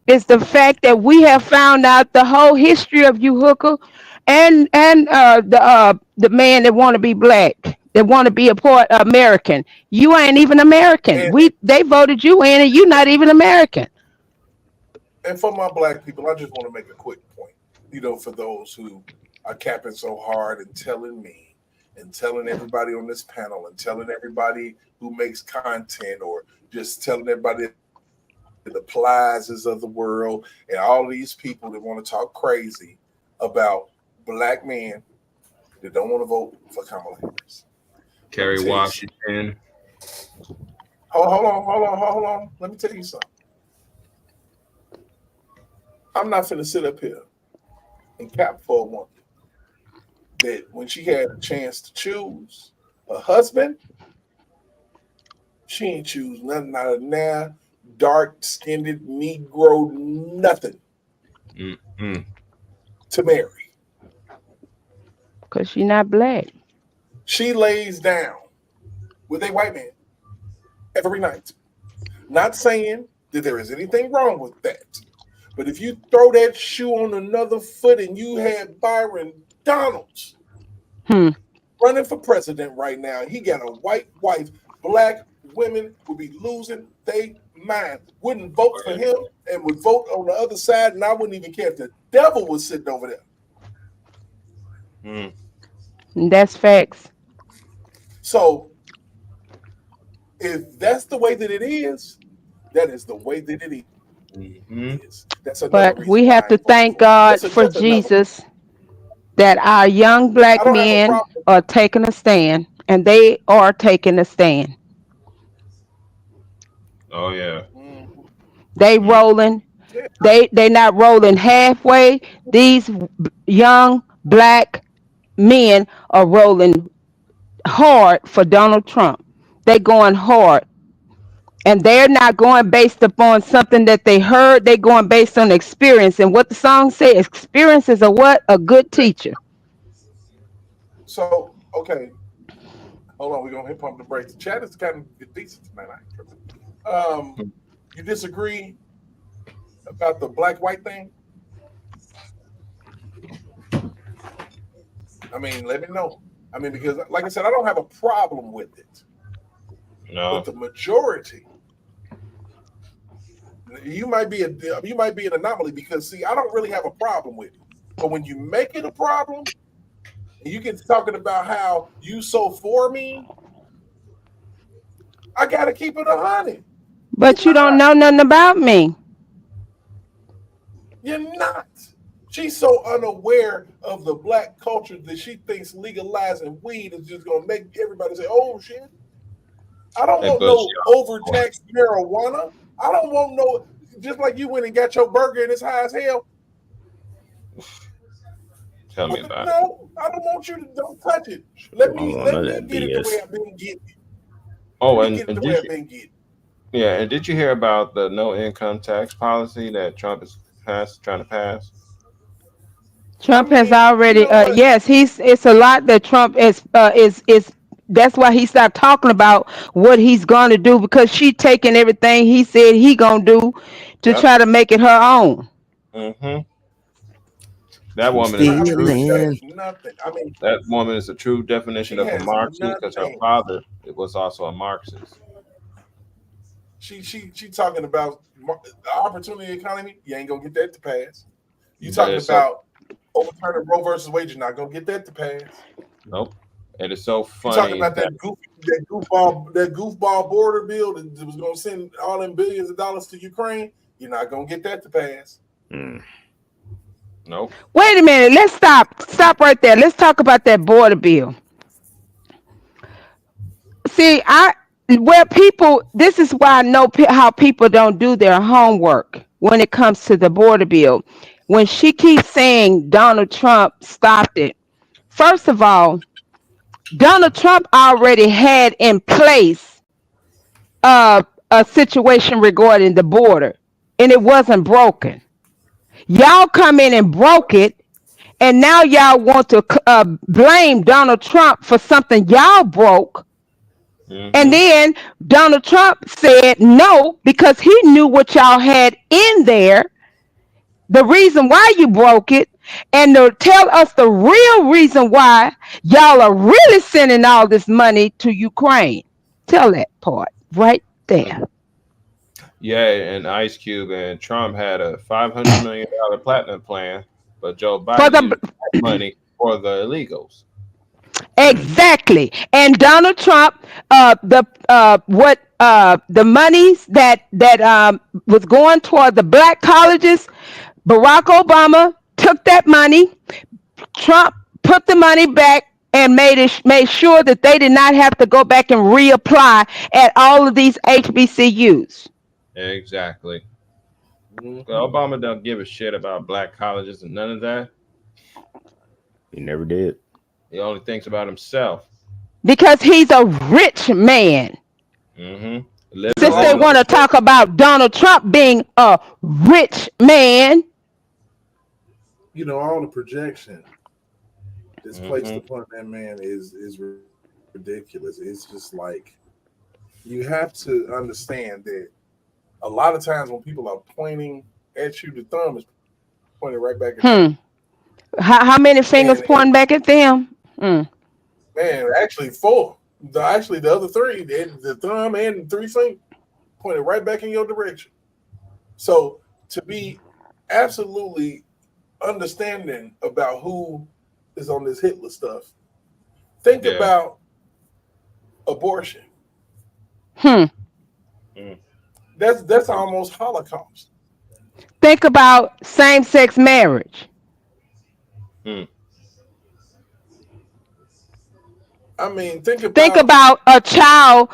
is the fact that we have found out the whole history of you, Hooker, and the man that want to be black, that want to be a part American. You ain't even American. They voted you in, and you're not even American. And for my black people, I just want to make a quick point. For those who are capping so hard and telling me and telling everybody on this panel and telling everybody who makes content or just telling everybody the Plazas of the world and all of these people that want to talk crazy about black men that don't want to vote for Kamala Harris. Kerry Washington. Hold on. Let me tell you something. I'm not finna sit up here and cap for a woman that when she had a chance to choose a husband, she ain't choose nothing out of now, dark-skinned Negro, nothing to marry. Because she's not black. She lays down with a white man every night. Not saying that there is anything wrong with that. But if you throw that shoe on another foot and you had Byron Donalds running for president right now, he got a white wife, black women would be losing their mind, wouldn't vote for him and would vote on the other side, and I wouldn't even care if the devil was sitting over there. That's facts. So if that's the way that it is, that is the way that it is. That's another But reason we why have I to ain't voting thank for him. God That's for just another one. Jesus that our young I black don't have a men problem. are taking a stand, and they are taking a stand. Oh yeah. Mhm. They Mm. rolling. Yeah. They not rolling halfway. These young black men are rolling hard for Donald Trump. They going hard. And they're not going based upon something that they heard. They're going based on experience. And what the song says, experience is a what? A good teacher. So, okay, hold on. We're going to hit pump the brakes. The chat is kind of decent tonight. I ain't tripping. You disagree about the black-white thing? I mean, let me know. I mean, because like I said, I don't have a problem with it. No. But the majority, you might be an anomaly because see, I don't really have a problem with it. But when you make it a problem, and you get talking about how you so for me, I gotta keep it 100. You're But you don't not. know nothing about me. You're not. She's so unaware of the black culture that she thinks legalizing weed is just gonna make everybody say, "Oh shit." I don't Hey, want but no overtaxed marijuana. I don't want no. Just like you went and got your burger and it's high as hell. tell me about it. No, I don't want you to. Don't touch it. Let I don't me want let none of me that get it the way BS. I've been getting it. Let Oh, me get it and the way did I've you? been getting it. Yeah, and did you hear about the no income tax policy that Trump is trying to pass? I Trump has mean, you already know what? yes, he's it's a lot that Trump is that's why he stopped talking about what he's gonna do because she taking everything he said he gonna do to Yep. try to make it her own. Mm-hmm. That She's woman is a I mean, true. she has stealing. nothing. I mean, That woman is a true definition she of a has Marxist because her nothing. father was also a Marxist. She talking about the opportunity economy. You ain't gonna get that to pass. You But talking it's so about overturning Roe versus Wade. You're not gonna get that to pass. nope. And it's so You talking funny about that that goofball border bill that was gonna send all them billions of dollars to Ukraine. You're not gonna get that to pass. Mm. nope. Wait a minute, let's stop right there. Let's talk about that border bill. See, where people this is why I know how people don't do their homework when it comes to the border bill. When she keeps saying Donald Trump stopped it. First of all, Donald Trump already had in place a situation regarding the border, and it wasn't broken. Y'all come in and broke it, and now y'all want to blame Donald Trump for something y'all broke. And Mm-hmm. then Donald Trump said no because he knew what y'all had in there, the reason why you broke it, and to tell us the real reason why y'all are really sending all this money to Ukraine. Tell that part right there. Yeah, and Ice Cube and Trump had a $500 million platinum plan, but Joe For Biden used the that money for the illegals. exactly, and Donald Trump, the what the monies that was going toward the black colleges, Barack Obama took that money. Trump put the money back and made sure that they did not have to go back and reapply at all of these HBCUs. Exactly. Mm-hmm. Well, Obama don't give a shit about black colleges and none of that. He never did. He only thinks about himself. Because he's a rich man. Mm-hmm. You Living know, Since they all the want to legacy. talk about Donald Trump being a rich man, all the projection that's placed Mm-hmm. upon that man is ridiculous. It's just like you have to understand that a lot of times when people are pointing at you, the thumb is pointed right back at them. hmm, how many fingers And pointing back at them? Mm. man, actually four. The other three, the thumb and three fingers pointed right back in your direction. So to be absolutely understanding about who is on this Hitler stuff, think Yeah. about abortion. That's almost Holocaust. Think about same-sex marriage. I mean, think Think about about a child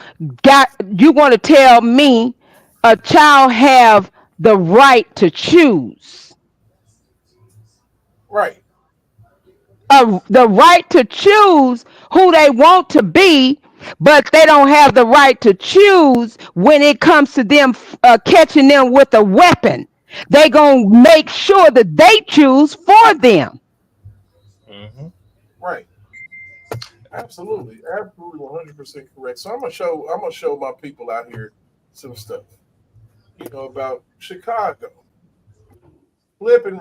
you want to tell me a child have the right to choose. right. The right to choose who they want to be, but they don't have the right to choose when it comes to them catching them with a weapon. They gonna make sure that they choose for them. Right. Absolutely. Absolutely 100% correct. So I'm gonna show my people out here some stuff. About Chicago. Flipping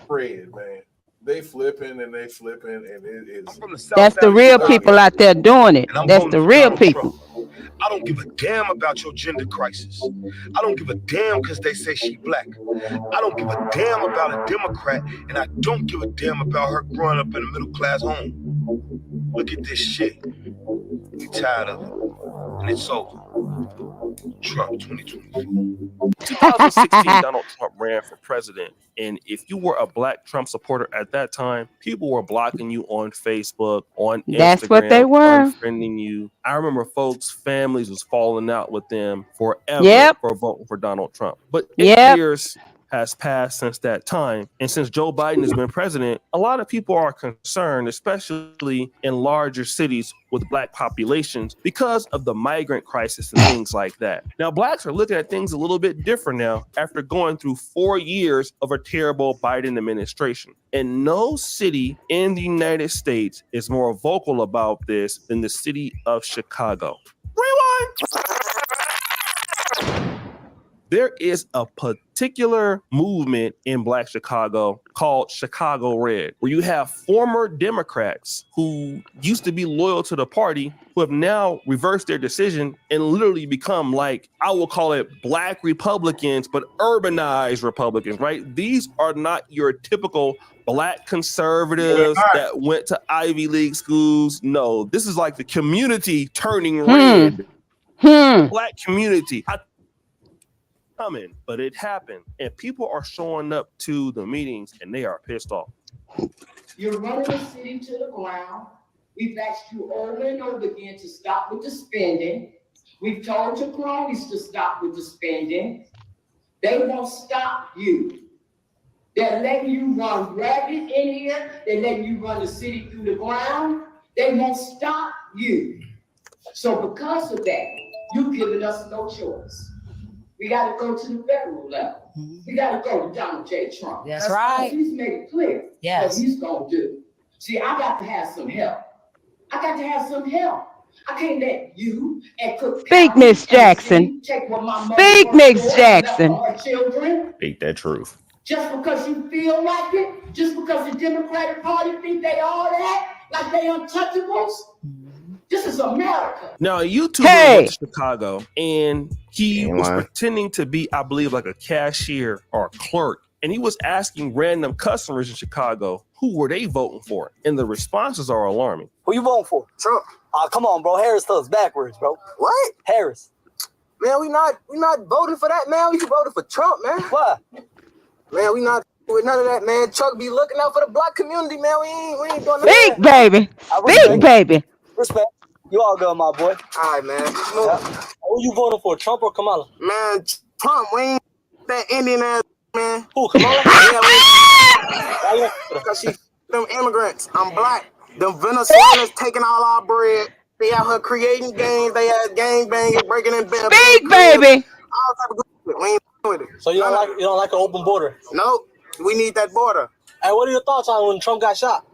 red, man. They flipping and they flipping, and it is. I'm from the South That's the Valley, real Chicago, people out there doing it. and I'm That's voting the for real Donald people. Trump. I don't give a damn about your gender crisis. I don't give a damn because they say she black. I don't give a damn about a Democrat, and I don't give a damn about her growing up in a middle class home. Look at this shit. We tired of it, and it's over. Trump 2024. 2016, Donald Trump ran for president. And if you were a black Trump supporter at that time, people were blocking you on Facebook, on That's what they Instagram, were. unfriending you. I remember folks' families was falling out with them forever Yep. for voting for Donald Trump. But 8 Yep. years has passed since that time. And since Joe Biden has been president, a lot of people are concerned, especially in larger cities with black populations, because of the migrant crisis and things like that. Now, blacks are looking at things a little bit different now after going through 4 years of a terrible Biden administration. And no city in the United States is more vocal about this than the city of Chicago. Rewind! There is a particular movement in Black Chicago called Chicago Red, where you have former Democrats who used to be loyal to the party who have now reversed their decision and literally become, like, I will call it Black Republicans, but urbanized Republicans, right? These are not your typical Black conservatives that went to Ivy League schools. No, this is like the community turning red. Black community. Coming, but it happened, and people are showing up to the meetings and they are pissed off. You're running the city to the ground. We've asked you over and over again to stop with the spending. We've told your cronies to stop with the spending. They won't stop you. They're letting you run rampant in here. They're letting you run the city through the ground. They won't stop you. So because of that, you've given us no choice. We got to go to the federal level. We got to go to Donald J. Trump. That's right. He's made it clear what he's going to do. See, I got to have some help. I can't let you and Cook Speak, Miss Jackson. take what my Speak, Miss Jackson. Our children. Speak that truth. Just because you feel like it, just because the Democratic Party think they all that, like they untouchables. This is America. Now, a YouTuber went to Chicago and he was pretending to be, I believe, like a cashier or a clerk. And he was asking random customers in Chicago, who were they voting for? And the responses are alarming. Who you voting for? Trump. Oh, come on, bro. Harris does backwards, bro. What? Harris. Man, we not voting for that, man. We voted for Trump, man. Why? Man, we not with none of that, man. Chuck be looking out for the black community, man. We ain't doing nothing. Speak, baby. Speak, baby. Respect. You all good, my boy. All right, man. Who you voting for, Trump or Kamala? Man, Trump. We ain't that Indian ass, man. Who, Kamala? Yeah, because she them immigrants. I'm black. Them Venezuelans taking all our bread. They out here creating gangs. They had gang banging, breaking in bed. Speak, baby. All type of good shit. We ain't with it. So you don't like an open border? Nope. We need that border. Hey, what are your thoughts on when Trump got shot?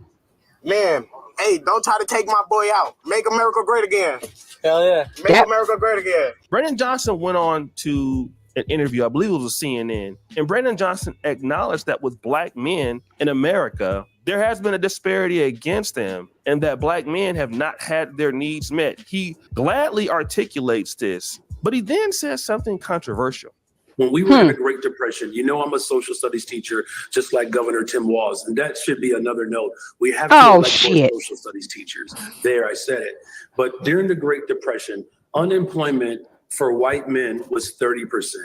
Man, hey, don't try to take my boy out. Make America great again. Hell yeah. Make America great again. Brandon Johnson went on to an interview, I believe it was with CNN, and Brandon Johnson acknowledged that with black men in America, there has been a disparity against them and that black men have not had their needs met. He gladly articulates this, but he then says something controversial. When we were in the Great Depression, I'm a social studies teacher, just like Governor Tim Walz, and that should be another note. We have to elect more social studies teachers. There, I said it. But during the Great Depression, unemployment for white men was 30%.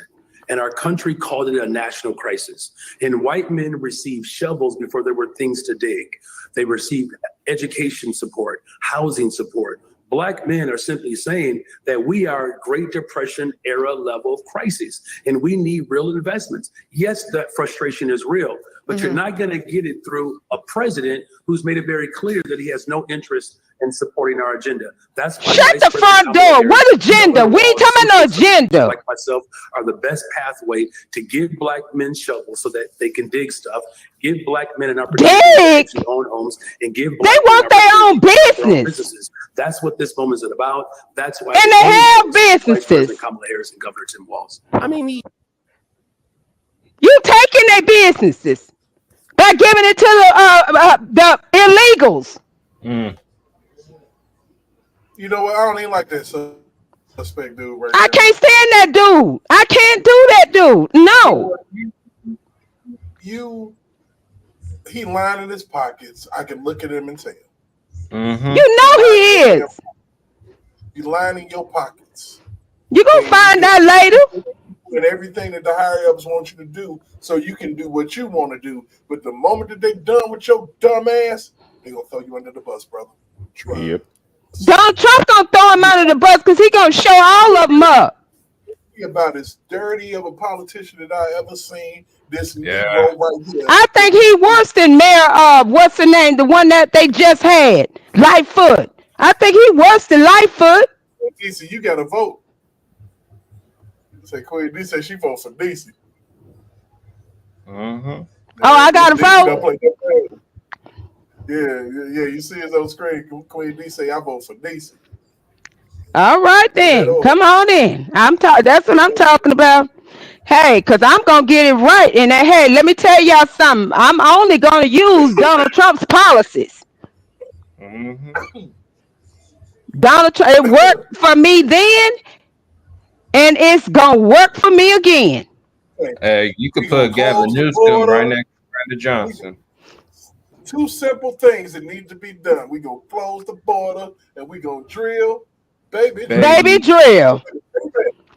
And our country called it a national crisis. And white men received shovels before there were things to dig. They received education support, housing support. Black men are simply saying that we are a Great Depression era level of crisis and we need real investments. Yes, that frustration is real, but you're not going to get it through a president who's made it very clear that he has no interest in supporting our agenda. That's why shut the front door. What agenda? We ain't talking about no agenda. Like myself are the best pathway to give black men shovels so that they can dig stuff, give black men an opportunity to own homes, and give black they want their own business. Businesses. That's what this moment is about. That's why. And they have businesses. President Kamala Harris and Governor Tim Walz. I mean, you taking their businesses by giving it to the illegals. You know what? I don't even like that suspect dude right I there. can't stand that dude. I can't do that dude. No. He lying in his pockets. I can look at him and tell. You know he is. You lying in your pockets. You're going to find out later. And everything that the higher ups want you to do so you can do what you want to do. But the moment that they done with your dumb ass, they going to throw you under the bus, brother. Yep. Donald Trump going to throw him under the bus because he going to show all of them up. He about as dirty of a politician that I ever seen. This Negro right here. I think he worse than Mayor, what's the name? The one that they just had. Lightfoot. I think he worse than Lightfoot. DC, you got to vote. Say Queen D said she votes for DC. Oh, I got to vote. Yeah. You see it on screen. Queen D say I vote for DC. All right then, come on in. That's what I'm talking about. Hey, cause I'm gonna get it right. And hey, let me tell y'all something. I'm only gonna use Donald Trump's policies. Donald Trump, it worked for me then, and it's gonna work for me again. Hey, you could put Gavin Newsom right next to Brandon Johnson. Two simple things that need to be done. We gonna close the border and we gonna drill, baby drill.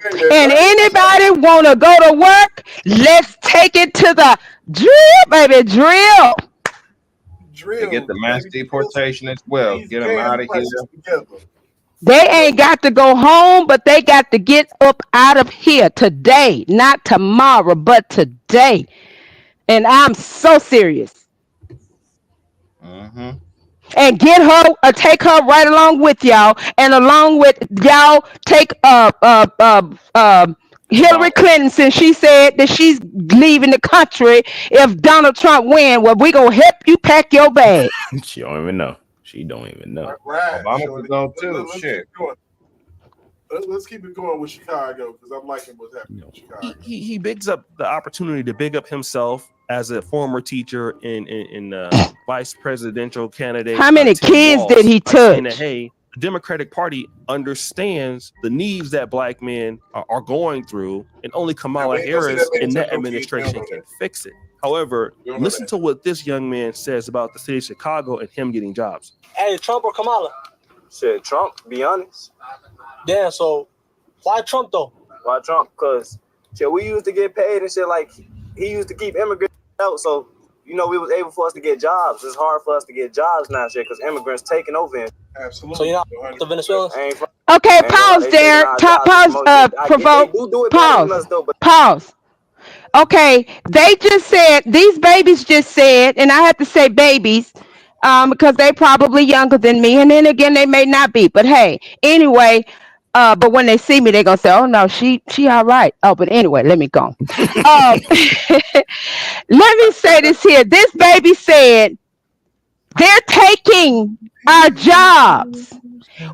And anybody want to go to work, let's take it to the drill, baby, drill. They get the mass deportation as well. Get them out of here. They ain't got to go home, but they got to get up out of here today, not tomorrow, but today. And I'm so serious. And get her, take her right along with y'all, and along with y'all, take Hillary Clinton, since she said that she's leaving the country if Donald Trump wins. Well, we gonna help you pack your bag. She don't even know. She don't even know. Right. Obama could go too. Shit. Let's keep it going with Chicago because I'm liking what's happening in Chicago. He bigs up the opportunity to big up himself as a former teacher in vice presidential candidate. How many kids did he touch? And hey, the Democratic Party understands the needs that black men are going through, and only Kamala Harris in that administration can fix it. However, listen to what this young man says about the city of Chicago and him getting jobs. Hey, Trump or Kamala? Shit, Trump, be honest. Damn, so why Trump though? Why Trump? Because shit, we used to get paid and shit, like he used to keep immigrants out, so we was able for us to get jobs. It's hard for us to get jobs now, shit, because immigrants taking over. Absolutely. So you're not the Venezuelans? Okay, pause there. Pause. Okay, they just said, these babies just said, and I have to say babies, because they probably younger than me, and then again they may not be. But hey, anyway, but when they see me, they're gonna say, "Oh no, she all right." Oh, but anyway, let me go. Let me say this here. This baby said they're taking our jobs.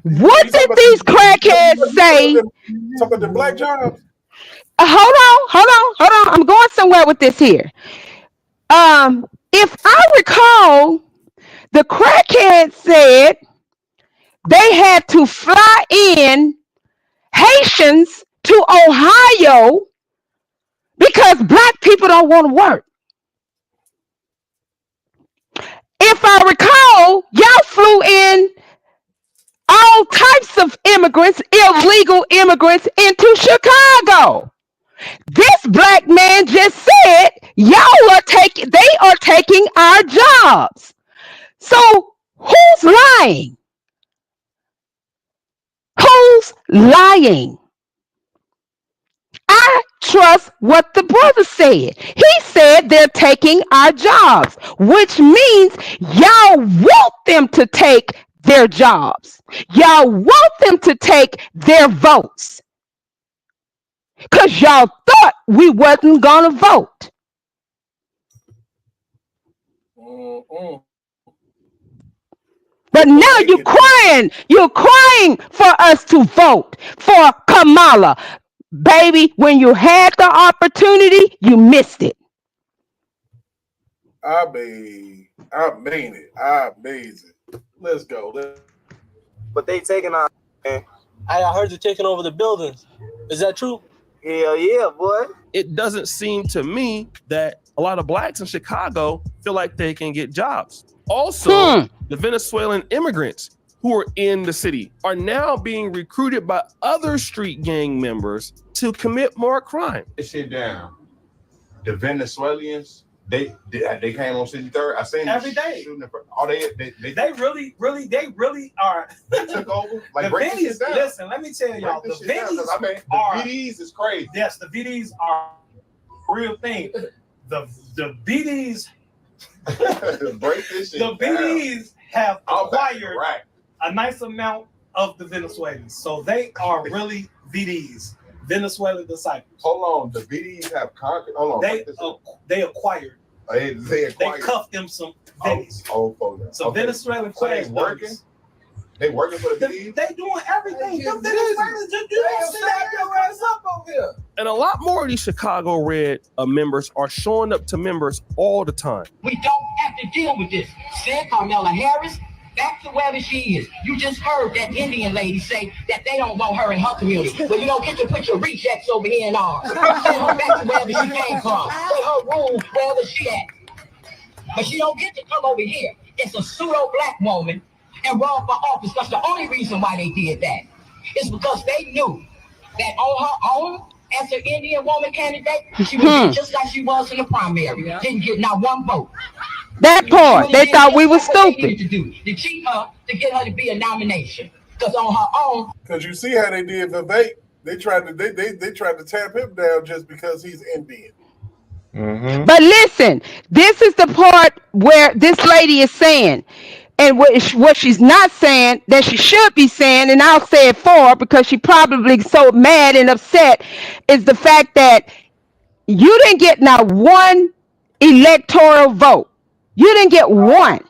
What did these crackheads say? Talk about the black jobs. Hold on. I'm going somewhere with this here. If I recall, the crackheads said they had to fly in Haitians to Ohio because black people don't want to work. If I recall, y'all flew in all types of immigrants, illegal immigrants, into Chicago. This black man just said, they are taking our jobs. So who's lying? Who's lying? I trust what the brother said. He said they're taking our jobs, which means y'all want them to take their jobs. Y'all want them to take their votes. Because y'all thought we wasn't going to vote. But now you're crying. You're crying for us to vote for Kamala. Baby, when you had the opportunity, you missed it. I mean it. I made it. Let's go. But they taking on. I heard they're taking over the buildings. Is that true? Hell yeah, boy. It doesn't seem to me that a lot of blacks in Chicago feel like they can get jobs. Also, the Venezuelan immigrants who are in the city are now being recruited by other street gang members to commit more crime. This shit down. The Venezuelans, they came on 63rd. I seen every day. They really are. They took over. Like The break this shit VDs, down. listen, let me tell y'all, the Break this shit down, 'cause, VDs the are VDs is crazy. Yes, the VDs are a real thing. The VDs break this shit the VDs have acquired right. a nice amount of the Venezuelans. So they are really VDs, Venezuelan disciples. Hold on, the VDs have conquered. Hold on, They acquired. They They cuffed them some VDs. Some Venezuelan So they class working. brothers. They working for the VDs. They doing everything. Them Venezuelans just don't snap your ass up over here. And a lot more of these Chicago Red members are showing up to members all the time. We don't have to deal with this. Send Kamala Harris back to wherever she is. You just heard that Indian lady say that they don't want her in her community. Well, you don't get to put your rejects over here in ours. Send her back to wherever she came from. Let her rule wherever she at. But she don't get to come over here. It's a pseudo-black woman and run for office. That's the only reason why they did that. It's because they knew that on her own, as an Indian woman candidate, she was just like she was in the primary. Didn't get not one vote. That part, they thought we were stupid. To cheat her, to get her to be a nomination. Because on her own. Because you see how they did Vivek. They tried to tap him down just because he's Indian. But listen, this is the part where this lady is saying, and what she's not saying that she should be saying, and I'll say it for her because she probably so mad and upset, is the fact that you didn't get not one electoral vote. You didn't get one,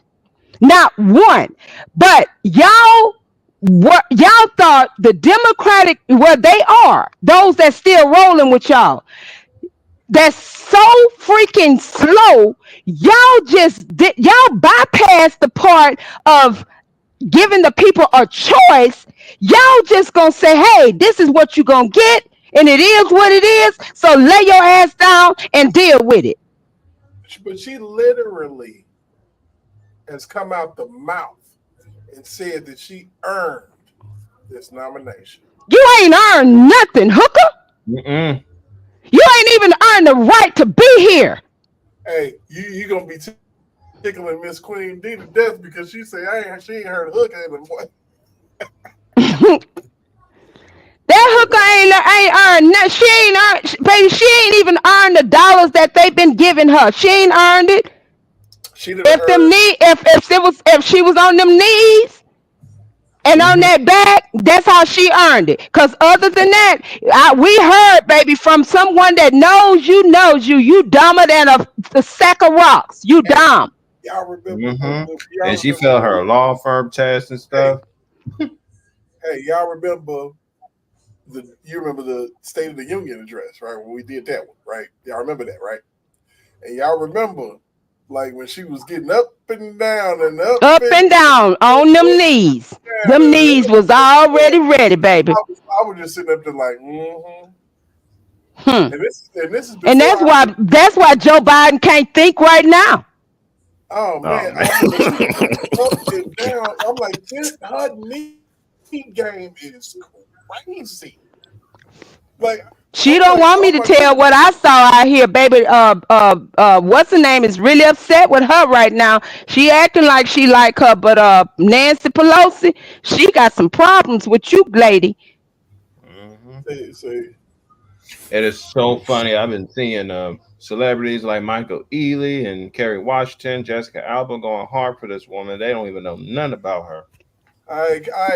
not one. But y'all thought the Democratic, they are those that still rolling with y'all. That's so freaking slow. Y'all bypassed the part of giving the people a choice. Y'all just gonna say, hey, this is what you're gonna get, and it is what it is. So lay your ass down and deal with it. But she literally has come out the mouth and said that she earned this nomination. You ain't earned nothing, hooker. You ain't even earned the right to be here. Hey, you gonna be tickling Miss Queen D to death because she say she ain't heard hooker in the morning. That hooker ain't earned nothing. She ain't earned, baby. She ain't even earned the dollars that they've been giving her. She ain't earned it. If she was on them knees and on that back, that's how she earned it. Because other than that, we heard, baby, from someone that knows you, you dumber than a sack of rocks. You dumb. Y'all remember? And she failed her law firm test and stuff. Hey, y'all remember you remember the State of the Union address, right? When we did that one, right? Y'all remember that, right? And y'all remember, like, when she was getting up and down and up and down on them knees. Them knees was already ready, baby. I was just sitting up there like, And that's why Joe Biden can't think right now. Oh man. Up and down. I'm like, her knee game is crazy. Like she don't want me to tell what I saw out here, baby. What's her name is really upset with her right now. She acting like she like her, but Nancy Pelosi, she got some problems with you, lady. Say, It is so funny. I've been seeing celebrities like Michael Ealy and Kerry Washington, Jessica Alba going hard for this woman. They don't even know nothing about her.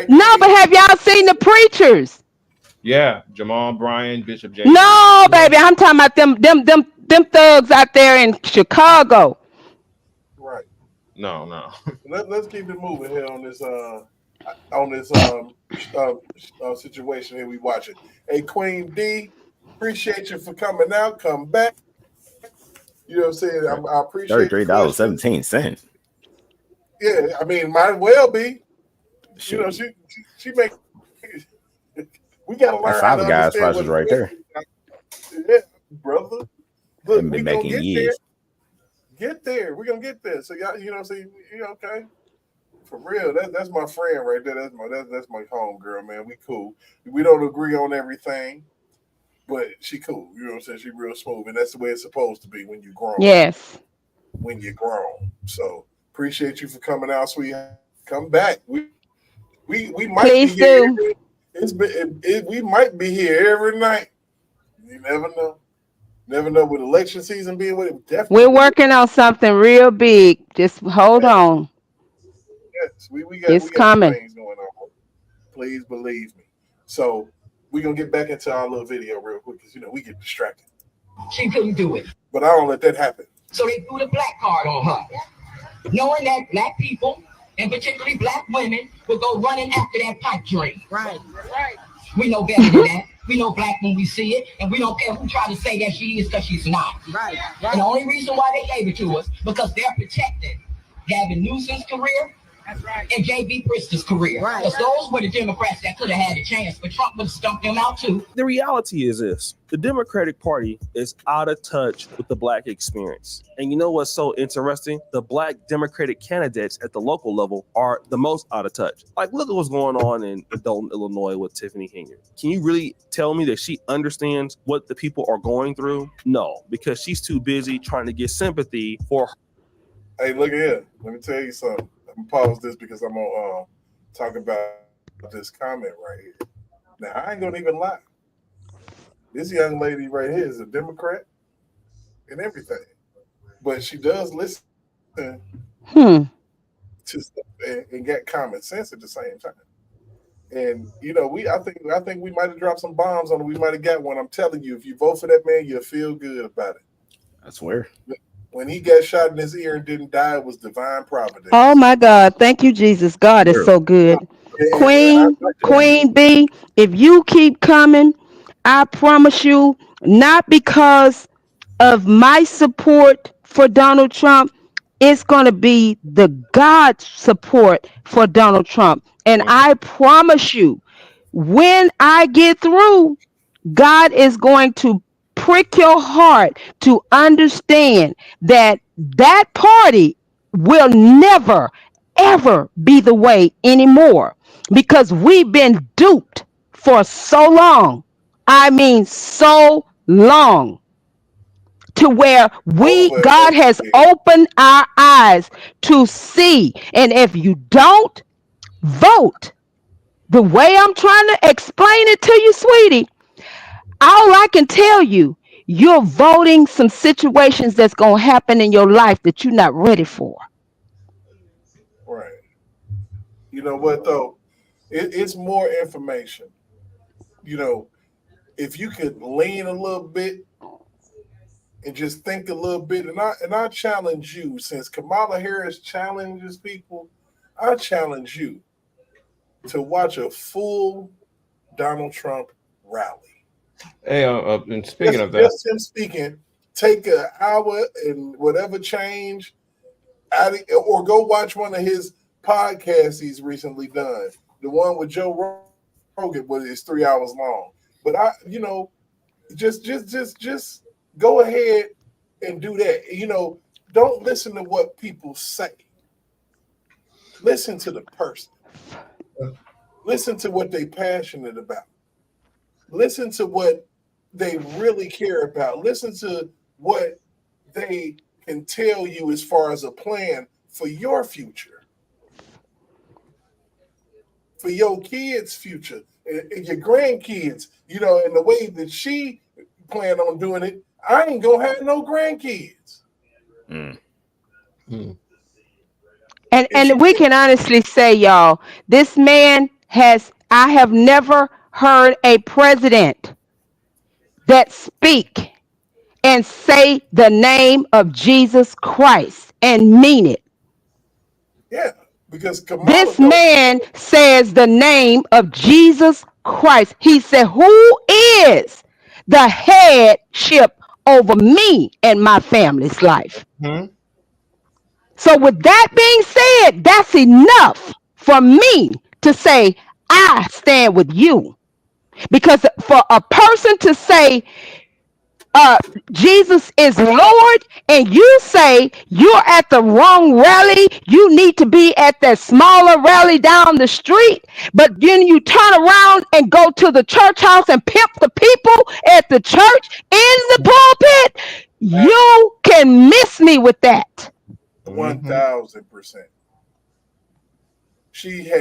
No, but have y'all seen the preachers? Yeah, Jamal Bryant, Bishop J. No, baby, I'm talking about them thugs out there in Chicago. right. No. Let's keep it moving here on this situation here we watching. Hey, Queen D, appreciate you for coming out. Come back. You know what I'm saying? I appreciate $33.17. Yeah, I mean, might well be. You know, she make. We gotta learn That's how five to guys understand prices what right there. Yeah, brother. Look, Been we gonna making get years. there. Get there. We're gonna get there. So y'all, you know what I'm saying? You okay? For real, that's my friend right there. That's my home girl, man. We cool. We don't agree on everything, but she cool. You know what I'm saying? She real smooth, and that's the way it's supposed to be when you grown. Yes. When you're grown. So appreciate you for coming out, sweetheart. Come back. We might Please be here. do. We might be here every night. You never know. Never know with election season being with it. Definitely. We're working on something real big. Just hold on. Yes, we It's got some coming. things going on. Please believe me. So we're gonna get back into our little video real quick because we get distracted. She couldn't do it. But I don't let that happen. So they threw the black card on her, knowing that black people, and particularly black women, would go running after that pipe dream. Right. We know better than that. We know black when we see it, and we don't care who try to say that she is because she's not. Right. And the only reason why they gave it to us because they're protecting Gavin Newsom's career. That's right. And J.B. Bristol's career. Right. Because those were the Democrats that could have had a chance, but Trump would have stumped them out too. The reality is this: the Democratic Party is out of touch with the black experience. And you know what's so interesting? The black Democratic candidates at the local level are the most out of touch. Like, look at what's going on in Dalton, Illinois with Tiffany Henry. Can you really tell me that she understands what the people are going through? No, because she's too busy trying to get sympathy for her. Hey, look here. Let me tell you something. I'm gonna pause this because I'm gonna talk about this comment right here. Now I ain't gonna even lie. This young lady right here is a Democrat and everything, but she does listen to stuff and get common sense at the same time. And I think we might have dropped some bombs on it. We might have got one. I'm telling you, if you vote for that man, you'll feel good about it. I swear. When he got shot in his ear and didn't die, it was divine providence. Oh my God. Thank you, Jesus. God is so good. Queen B, if you keep coming, I promise you, not because of my support for Donald Trump, it's going to be the God support for Donald Trump. And I promise you, when I get through, God is going to prick your heart to understand that that party will never, ever be the way anymore because we've been duped for so long. I mean, so long to where God has opened our eyes to see. And if you don't vote the way I'm trying to explain it to you, sweetie, all I can tell you, you're voting some situations that's going to happen in your life that you're not ready for. Right. You know what, though? It's more information. If you could lean a little bit and just think a little bit, and I challenge you, since Kamala Harris challenges people, I challenge you to watch a full Donald Trump rally. Hey, and speaking of that, just him speaking, take an hour and whatever change out of, or go watch one of his podcasts he's recently done. The one with Joe Rogan, but it's 3 hours long. But just go ahead and do that. Don't listen to what people say. Listen to the person. Listen to what they're passionate about. Listen to what they really care about. Listen to what they can tell you as far as a plan for your future, for your kids' future, and your grandkids. You know, and the way that she plan on doing it, I ain't gonna have no grandkids. And we can honestly say, y'all, this man I have never heard a president that speak and say the name of Jesus Christ and mean it. Yeah, because Kamala This man says the name of Jesus Christ. He said, who is the headship over me and my family's life? So with that being said, that's enough for me to say, I stand with you. Because for a person to say, Jesus is Lord, and you say you're at the wrong rally, you need to be at that smaller rally down the street, but then you turn around and go to the church house and pimp the people at the church in the pulpit, you can miss me with that. 1000%.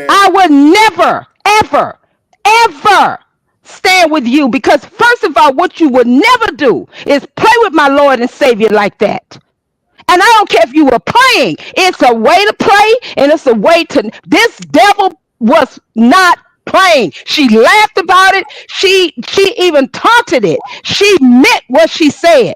I would never, ever, ever stand with you, because first of all, what you would never do is play with my Lord and Savior like that. And I don't care if you were playing. It's a way to play, and it's a way to. This devil was not playing. She laughed about it. She even taunted it. She meant what she said.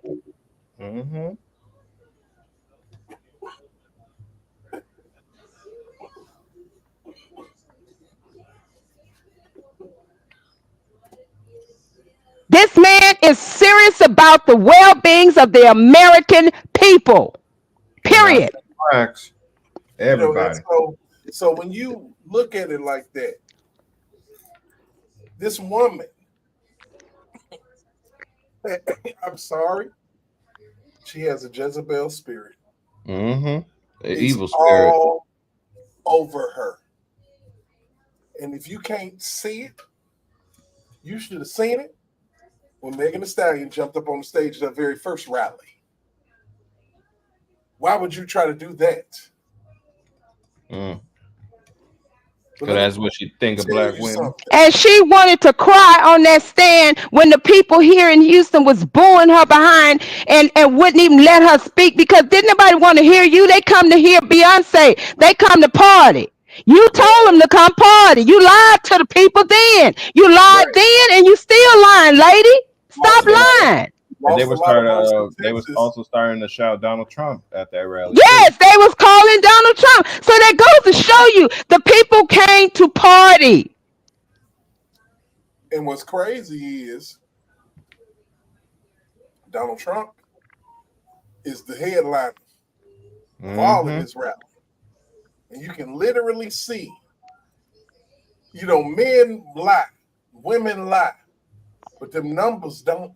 This man is serious about the well-being of the American people. Period. Everybody. So when you look at it like that, this woman, I'm sorry, she has a Jezebel spirit. An It's evil spirit. all over her. And if you can't see it, you should have seen it when Megan Thee Stallion jumped up on the stage at her very first rally. Why would you try to do that? Because that's what she think of black women. And she wanted to cry on that stand when the people here in Houston was booing her behind and wouldn't even let her speak, because didn't nobody want to hear you. They come to hear Beyonce. They come to party. You told them to come party. You lied to the people then. You lied then, and you still lying, lady. Stop lying. And they was also starting to shout Donald Trump at that rally. Yes, they was calling Donald Trump. So that goes to show you the people came to party. And what's crazy is Donald Trump is the headliner of all of this rally. And you can literally see, men lie, women lie, but them numbers don't.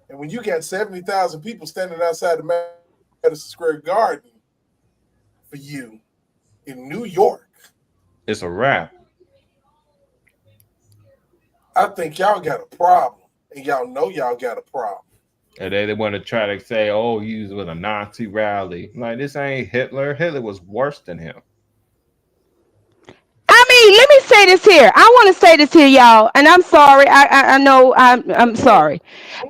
And when you got 70,000 people standing outside the Madison Square Garden for you in New York, it's a wrap. I think y'all got a problem, and y'all know y'all got a problem. And they want to try to say, oh, he was with a Nazi rally. Like, this ain't Hitler. Hitler was worse than him. I mean, let me say this here. I want to say this here, y'all. And I'm sorry. I know I'm sorry.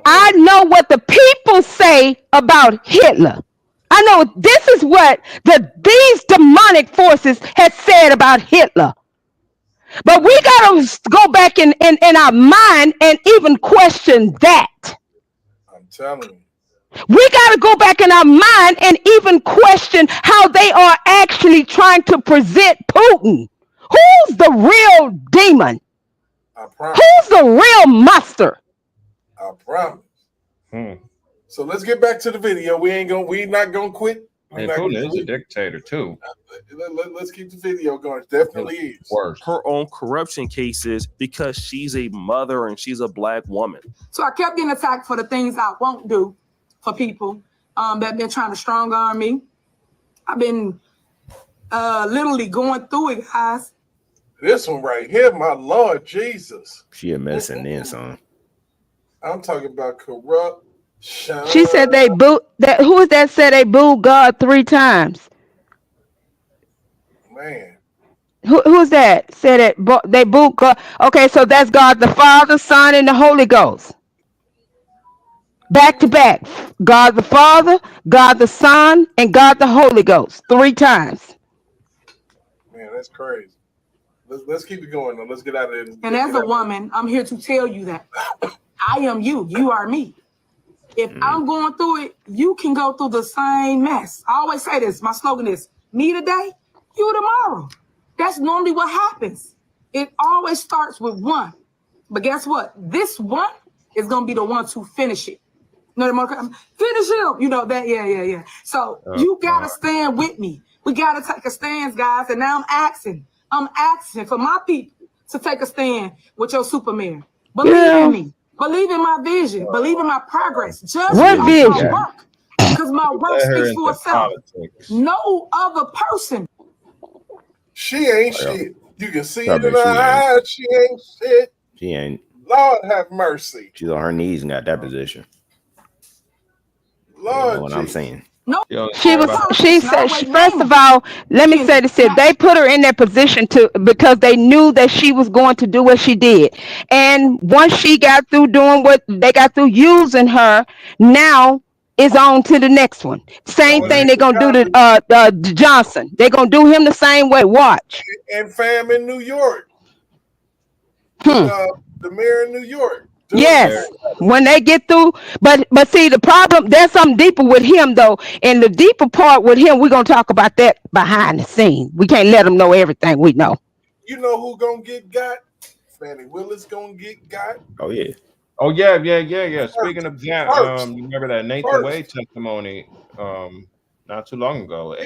I know what the people say about Hitler. I know this is what these demonic forces had said about Hitler. But we got to go back in our mind and even question that. I'm telling you. We got to go back in our mind and even question how they are actually trying to present Putin. Who's the real demon? Who's the real monster? I promise. So let's get back to the video. We're not gonna quit. And Putin is a dictator too. Let's keep the video going. It definitely is. Worse. Her own corruption cases because she's a mother and she's a black woman. So I kept getting attacked for the things I won't do for people that been trying to strong arm me. I've been literally going through it, guys. This one right here, my Lord Jesus. She a mess and then some. I'm talking about corrupt. She said they boo that. Who is that? Said they booed God 3 times. Man. Who's that? Said it. They booed God. Okay, so that's God the Father, Son, and the Holy Ghost. Back to back. God the Father, God the Son, and God the Holy Ghost 3 times. Man, that's crazy. Let's keep it going though. Let's get out of there. And as a woman, I'm here to tell you that I am you. You are me. If I'm going through it, you can go through the same mess. I always say this. My slogan is, me today, you tomorrow. That's normally what happens. It always starts with one. But guess what? This one is going to be the one to finish it. No, finish him. You know that? Yeah. So you got to stand with me. We got to take a stand, guys. And now I'm asking for my people to take a stand with your Superman. Believe in me. Believe in my vision. Believe in my progress. Judge me on my work. Because my work speaks for itself. No other person. She ain't shit. You can see it in her eyes. She ain't shit. She ain't. Lord have mercy. She's on her knees and got that position. Lord, you know what I'm saying? No, She said, first of all, let me say this here. They put her in that position because they knew that she was going to do what she did. And once she got through doing what they got through using her, now is on to the next one. Same thing they're going to do to Johnson. They're going to do him the same way. Watch. And fam in New York. The mayor in New York. Yes, when they get through, but see the problem. There's something deeper with him though, and the deeper part with him, we're gonna talk about that behind the scene. We can't let them know everything we know. You know who gonna get got? Fannie Willis gonna get got. Oh yeah. Oh yeah. Speaking of that, you remember that Nathan Wade testimony not too long ago.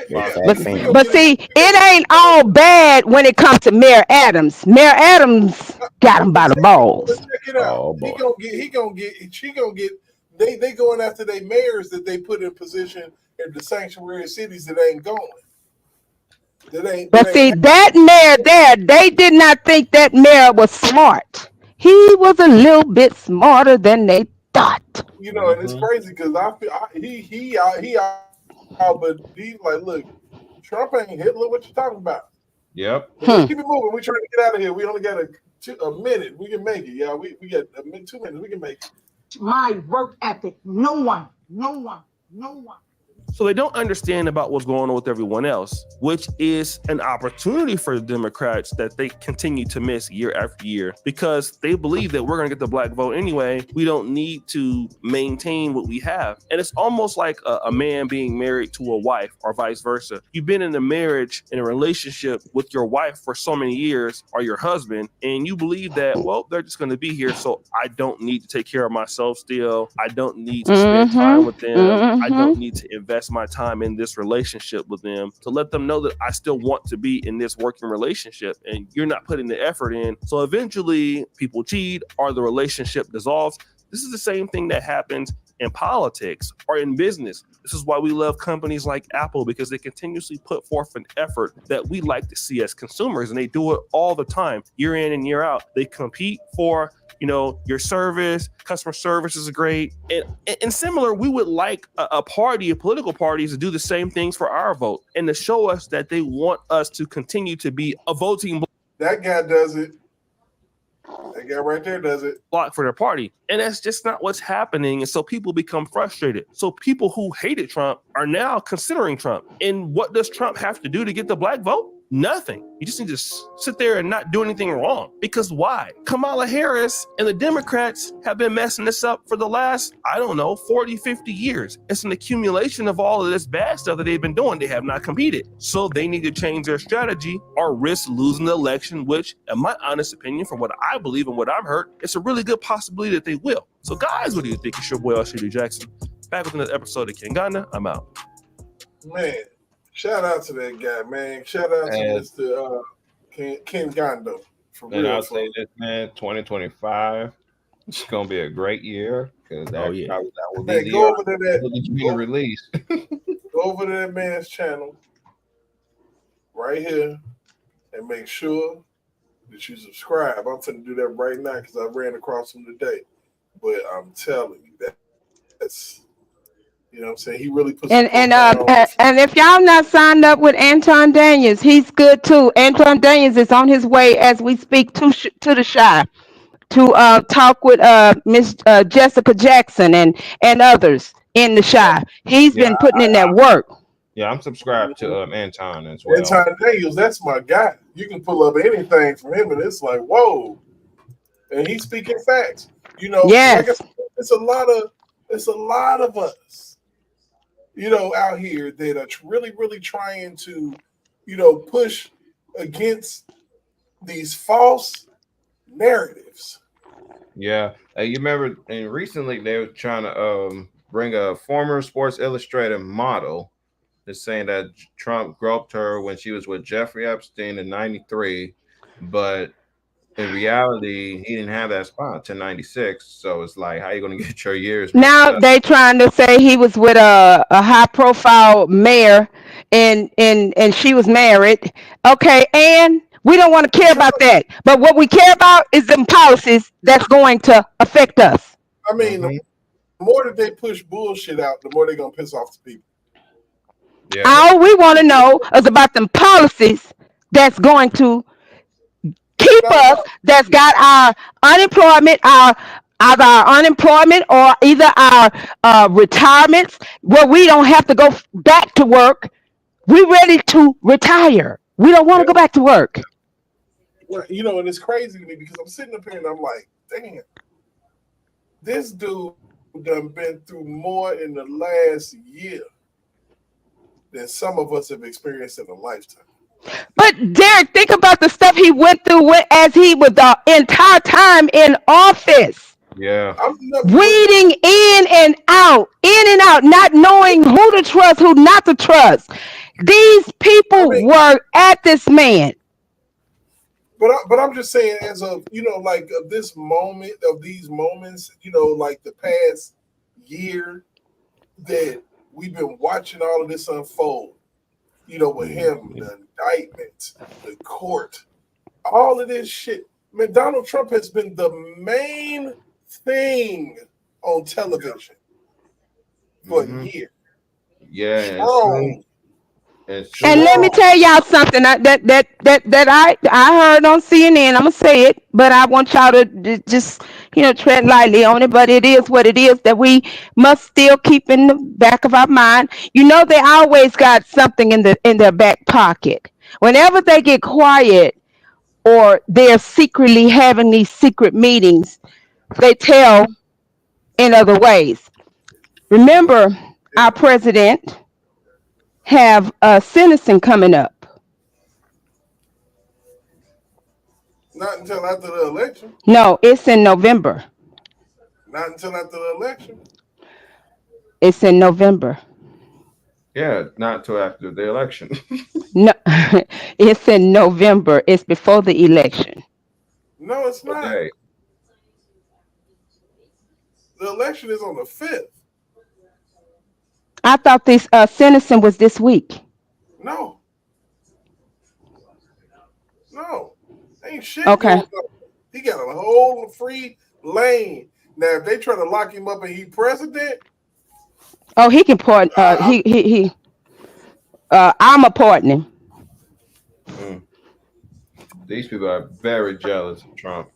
But see, it ain't all bad when it comes to Mayor Adams. Mayor Adams got him by the balls. Check it out. Oh, boy. She gonna get. They going after their mayors that they put in position in the sanctuary cities that ain't going. See, that mayor there, they did not think that mayor was smart. He was a little bit smarter than they thought. You know, and it's crazy because he out, but he's like, look, Trump ain't Hitler. What you talking about? Yep. Let's keep it moving. We're trying to get out of here. We only got a minute. We can make it. Yeah, we got 2 minutes. We can make it. My work ethic. No one. So they don't understand about what's going on with everyone else, which is an opportunity for the Democrats that they continue to miss year after year because they believe that we're going to get the black vote anyway. We don't need to maintain what we have. And it's almost like a man being married to a wife or vice versa. You've been in a marriage, in a relationship with your wife for so many years or your husband, and you believe that, well, they're just going to be here. So I don't need to take care of myself still. I don't need to spend time with them. I don't need to invest my time in this relationship with them to let them know that I still want to be in this working relationship and you're not putting the effort in. So eventually people cheat or the relationship dissolves. This is the same thing that happens in politics or in business. This is why we love companies like Apple, because they continuously put forth an effort that we like to see as consumers, and they do it all the time, year in and year out. They compete for, your service. Customer service is great. And similar, we would like a political parties to do the same things for our vote and to show us that they want us to continue to be a voting That guy does it. That guy right there does it. block for their party. And that's just not what's happening. And so people become frustrated. So people who hated Trump are now considering Trump. And what does Trump have to do to get the black vote? Nothing. You just need to sit there and not do anything wrong. Because why? Kamala Harris and the Democrats have been messing this up for the last, 40, 50 years. It's an accumulation of all of this bad stuff that they've been doing. They have not competed. So they need to change their strategy or risk losing the election, which, in my honest opinion, from what I believe and what I've heard, it's a really good possibility that they will. So guys, what do you think? It's your boy, L. Jackson. Back with another episode of King Ghana. I'm out. Man. Shout out to that guy, man. Shout out to Mr. Ken Gondo. And I'll say this, man, 2025, it's going to be a great year because that will be the over to that release. Go over to that man's channel right here and make sure that you subscribe. I'm finna do that right now because I ran across him today. But I'm telling you that's you know what I'm saying, he really puts And if y'all not signed up with Anton Daniels, he's good too. Anton Daniels is on his way as we speak to the Shy to talk with Miss Jessica Jackson and others in the Shy. He's been putting in that work. Yeah, I'm subscribed to Anton as well. Anton Daniels, that's my guy. You can pull up anything from him, and it's like, whoa. And he's speaking facts. You know, yes. Like I said, it's a lot of us, you know, out here that are really, really trying to, you know, push against these false narratives. Yeah, you remember, and recently they were trying to bring a former Sports Illustrated model. Is saying that Trump groped her when she was with Jeffrey Epstein in '93, but in reality, he didn't have that spot until '96. So it's like, how are you going to get your years? Now they trying to say he was with a high profile mayor and she was married. Okay, and we don't want to care about that. But what we care about is them policies that's going to affect us. I mean, the more that they push bullshit out, the more they're gonna piss off the people. Yeah. All we want to know is about them policies that's going to keep us, that's got our unemployment, either our unemployment or either our retirements, where we don't have to go back to work. We're ready to retire. We don't want to go back to work. Well, you know, and it's crazy to me because I'm sitting up here and I'm like, damn, this dude done been through more in the last year than some of us have experienced in a lifetime. But Derek, think about the stuff he went through as he was the entire time in office. Yeah. Weeding in and out, not knowing who to trust, who not to trust. These people were at this man. But I'm just saying, as of, you know, like of this moment, of these moments, you know, like the past year that we've been watching all of this unfold, you know, with him, the indictment, the court, all of this shit. Man, Donald Trump has been the main thing on television for a year. Yeah. And let me tell y'all something that I heard on CNN. I'm gonna say it, but I want y'all to just, you know, tread lightly on it. But it is what it is that we must still keep in the back of our mind. You know, they always got something in their back pocket. Whenever they get quiet or they're secretly having these secret meetings, they tell in other ways. Remember, our president have a sentencing coming up. Not until after the election. No, it's in November. Not until after the election. It's in November. Yeah, not until after the election. No, it's in November. It's before the election. No, it's not. Okay. The election is on the 5th. I thought this sentencing was this week. No. Ain't shit. Okay. Going on. He got a whole free lane. Now, if they try to lock him up and he president. Oh, he can pardon. I'm a pardon him. These people are very jealous of Trump.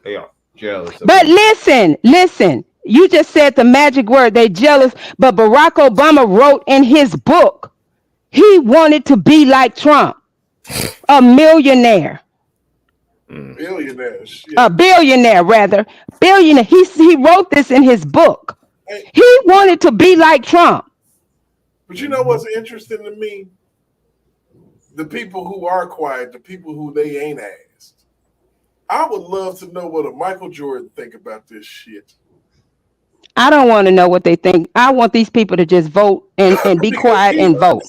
They are jealous. But listen. You just said the magic word. They jealous. But Barack Obama wrote in his book, he wanted to be like Trump, a millionaire. Billionaire. Shit. A billionaire, rather. Billionaire. He wrote this in his book. He wanted to be like Trump. But you know what's interesting to me? The people who are quiet, the people who they ain't asked. I would love to know what a Michael Jordan think about this shit. I don't want to know what they think. I want these people to just vote and be quiet and vote.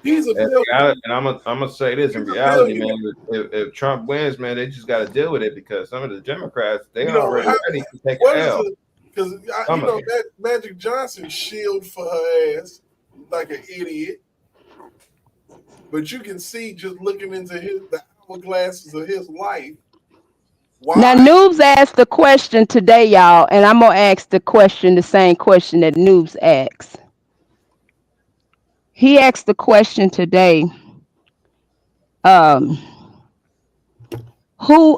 He's a and I'm gonna say this in reality, man. If Trump wins, man, they just got to deal with it because some of the Democrats they already ready to take an L. Because you know that Magic Johnson shield for her ass like an idiot. But you can see just looking into the hourglasses of his life Now, Noobs asked the question today, y'all, and I'm gonna ask the same question that Noobs asked. He asked the question today. Um, who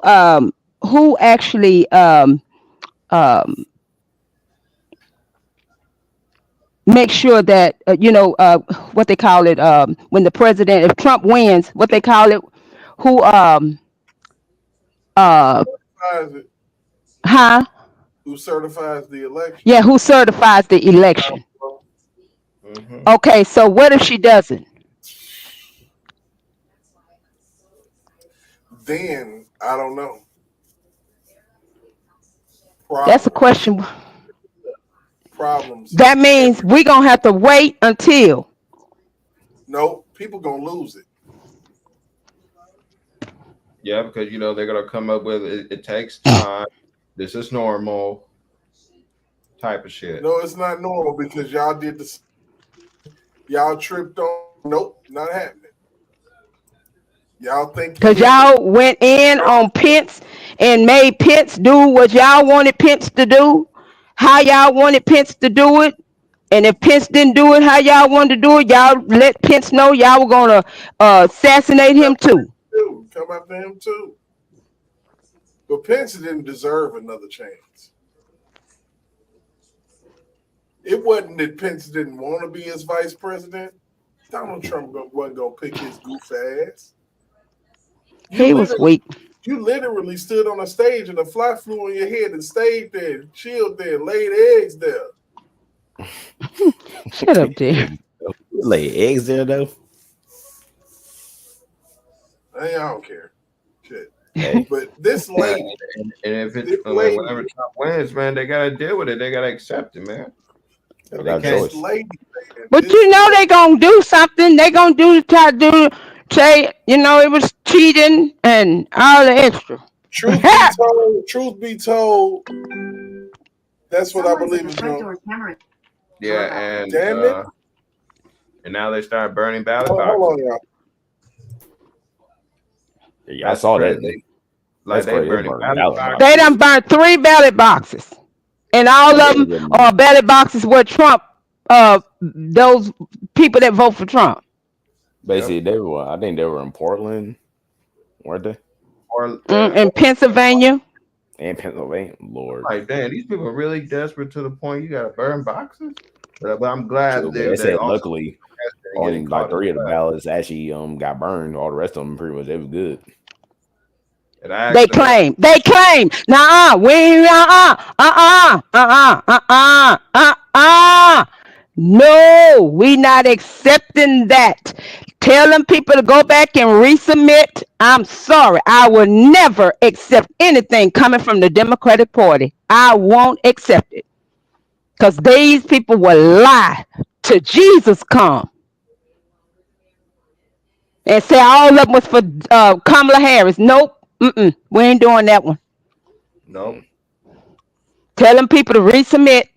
actually um make sure that what they call it when the president, if Trump wins, what they call it, who uh Certifies it. huh Who certifies the election? yeah, who certifies the election? Okay, so what if she doesn't? Then I don't know. That's a question. Problems. That means we're gonna have to wait until. No, people gonna lose it. Yeah, because they're gonna come up with it takes time. This is normal type of shit. No, it's not normal because y'all did this. Y'all tripped on. Nope, not happening. Y'all think Because y'all went in on Pence and made Pence do what y'all wanted Pence to do, how y'all wanted Pence to do it. And if Pence didn't do it how y'all wanted to do it, y'all let Pence know y'all were going to assassinate him too. Come after him too. But Pence didn't deserve another chance. It wasn't that Pence didn't want to be his vice president. Donald Trump wasn't going to pick his goof ass. He was weak. You literally stood on a stage and a fly flew on your head and stayed there, chilled there, laid eggs there. Shut up, dude. Lay eggs there though. I don't care. Shit. Hey. But this lady, and if it's whenever Trump wins, man, they gotta deal with it. They gotta accept it, man. This lady, but you know they gonna do something. They gonna say it was cheating and all the extra. Truth be told, that's what I believe is going. Yeah, and Damn it. And now they start burning ballot Hold boxes. on, y'all. Yeah, I saw that. Like they burning ballot boxes. They done burned 3 ballot boxes, and all of them are ballot boxes where Trump, those people that vote for Trump. Basically, they were. I think they were in Portland, weren't they? In Pennsylvania. And Pennsylvania, Lord. Like, damn, these people are really desperate to the point you gotta burn boxes. But I'm glad they said luckily only like 3 of the ballots actually got burned. All the rest of them pretty much they was good. They claim. Nah, no, we not accepting that. Tell them people to go back and resubmit. I'm sorry. I will never accept anything coming from the Democratic Party. I won't accept it. Because these people will lie till Jesus come. And say all of them was for Kamala Harris. Nope. We ain't doing that one. Nope. Tell them people to resubmit.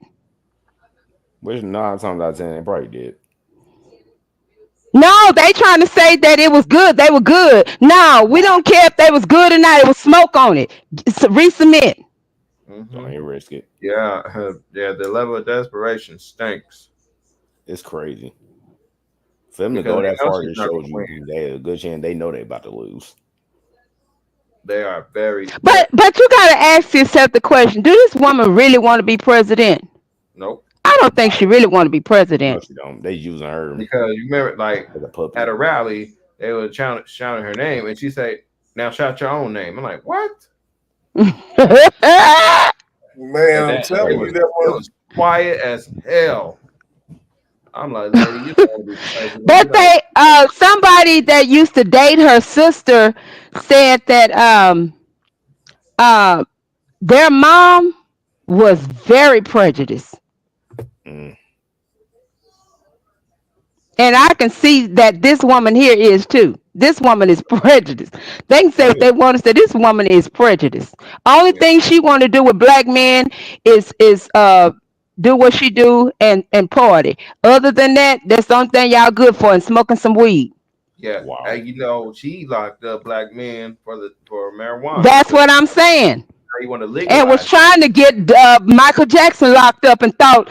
Which 9 times out of 10 they probably did. No, they trying to say that it was good. They were good. No, we don't care if they was good or not. It was smoke on it. Resubmit. Don't even risk it. Yeah, the level of desperation stinks. It's crazy. For them to go that far, it shows you they have a good chance. They know they about to lose. They are very. But you gotta ask yourself the question: do this woman really want to be president? Nope. I don't think she really want to be president. No, she don't. They using her because you remember, like at a rally, they were shouting her name, and she said, "Now shout your own name." I'm like, what? Man, I'm telling you, that was quiet as hell. I'm like, lady, you gotta be president. But they, somebody that used to date her sister said that their mom was very prejudiced. And I can see that this woman here is too. This woman is prejudiced. They can say what they want to say. This woman is prejudiced. Only thing she want to do with black men is do what she do and party. Other than that, that's the only thing y'all good for, and smoking some weed. Yeah, Wow. and you know she locked up black men for marijuana. That's what I'm saying. Now you want to And legalize was it. trying to get Michael Jackson locked up and thought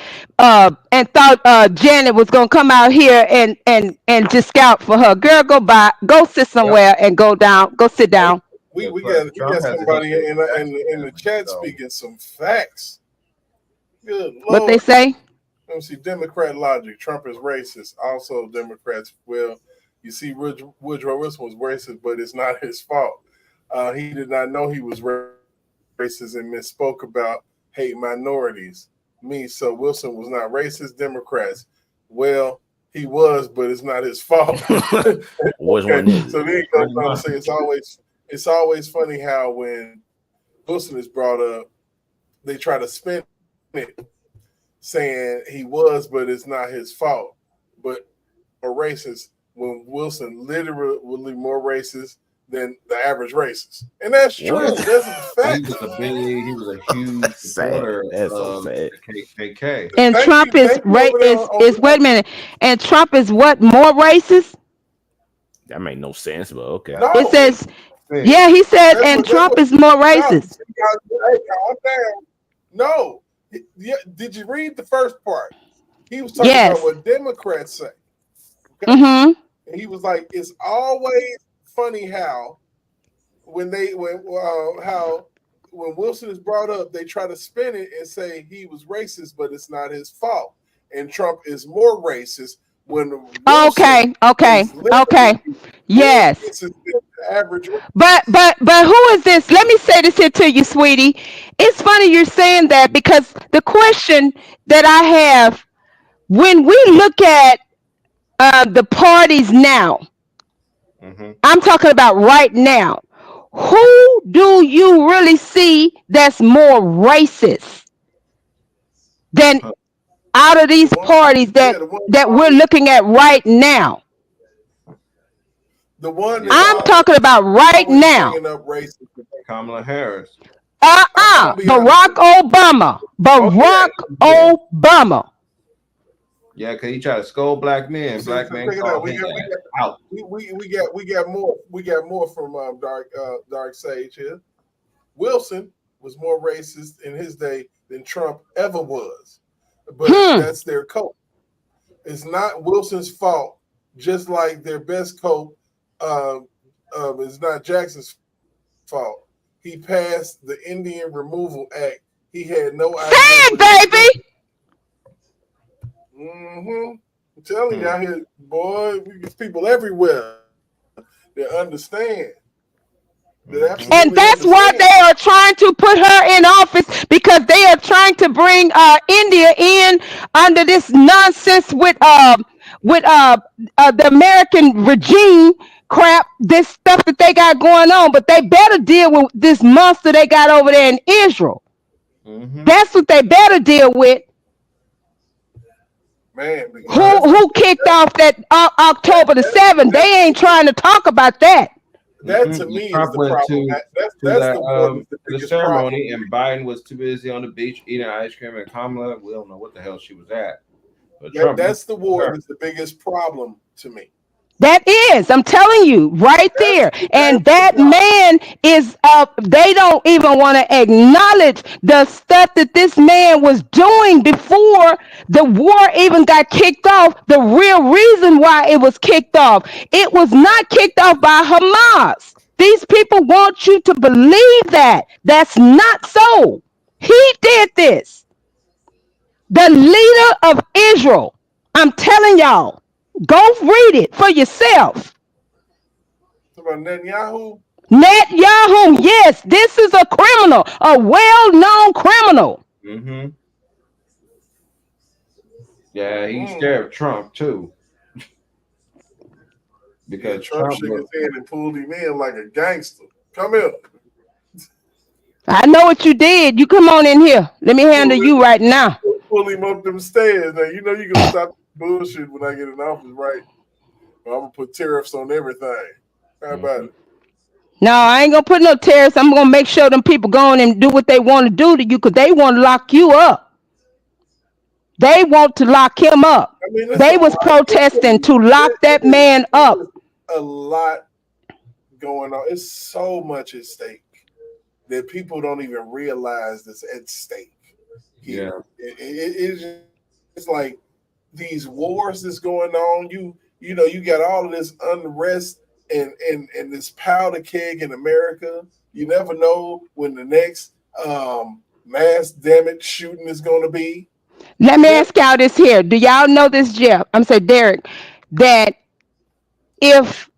Janet was gonna come out here and just scout for her. Girl, go sit Yep. somewhere and go sit down. Yeah, We plus got Trump has a somebody history in with in the chat so speaking some facts. Good What they Lord. say? Let me see. Democrat logic. Trump is racist. Also, Democrats. Well, you see, Woodrow Wilson was racist, but it's not his fault. He did not know he was racist and misspoke about hate minorities. So Wilson was not racist. Democrats. Well, he was, but it's not his fault. Which one is So it? then he goes on to say it's always funny how when Wilson is brought up, they try to spin it, saying he was, but it's not his fault. But a racist when Wilson literally more racist than the average racist, and that's true. What? That's a fact. he was a huge supporter That's so of sad. the KKK. And Thank Trump you is over there is wait a minute. And Trump is what, more racist? That made no sense, but okay. No, It says, Man, yeah, he said, that's and what Trump is more no, racist. hey, calm down. No, did you read the first part? He was talking Yes. about what Democrats say. Okay? Mm-hmm. And he was like, it's always funny how when Wilson is brought up, they try to spin it and say he was racist, but it's not his fault. And Trump is more racist when Wilson Okay. is literally Yes. more racist than the average. But who is this? Let me say this here to you, sweetie. It's funny you're saying that, because the question that I have, when we look at the parties now, I'm talking about right now, who do you really see that's more racist than out of these parties that we're looking at right now? The one I'm talking about right now. bringing up racism. Kamala Harris. Barack Obama. Obama. Yeah, because he tried to scold black men. Black men called him out. We got more from Dark Sage here. Wilson was more racist in his day than Trump ever was, but that's their cope. It's not Wilson's fault. Just like their best cope is not Jackson's fault. He passed the Indian Removal Act. He had no idea. Say it, baby. I'm telling you out here, boy, we get people everywhere that understand. And that's why they are trying to put her in office, because they are trying to bring India in under this nonsense with the American regime crap, this stuff that they got going on. But they better deal with this monster they got over there in Israel. That's what they better deal with. Man, who kicked off that October the 7th? They ain't trying to talk about that. That to me is the problem. That's the one. The ceremony, and Biden was too busy on the beach eating ice cream, and Kamala, we don't know what the hell she was at. But that's the war. That's the biggest problem to me. That is, I'm telling you, right there. And that man is they don't even want to acknowledge the stuff that this man was doing before the war even got kicked off. The real reason why it was kicked off, it was not kicked off by Hamas. These people want you to believe that. That's not so. He did this. The leader of Israel, I'm telling y'all, go read it for yourself. About Netanyahu? Netanyahu, yes, this is a criminal, a well-known criminal. Yeah, he's scared of Trump too. Because Trump shook his hand and pulled him in like a gangster. Come here. I know what you did. You come on in here. Let me handle you right now. Pull him up them stairs. Now, you know you're going to stop bullshit when I get in office, right? I'm going to put tariffs on everything. How about it? No, I ain't going to put no tariffs. I'm going to make sure them people go on and do what they want to do to you, because they want to lock you up. They want to lock him up. They was protesting to lock that man up. a lot going on. It's so much at stake that people don't even realize that's at stake here. Yeah. It's like these wars that's going on. You know, you got all of this unrest and this powder keg in America. You never know when the next mass damage shooting is going to be. Let me ask y'all this here. Do y'all know this, Jeff? I'm saying Derek, that if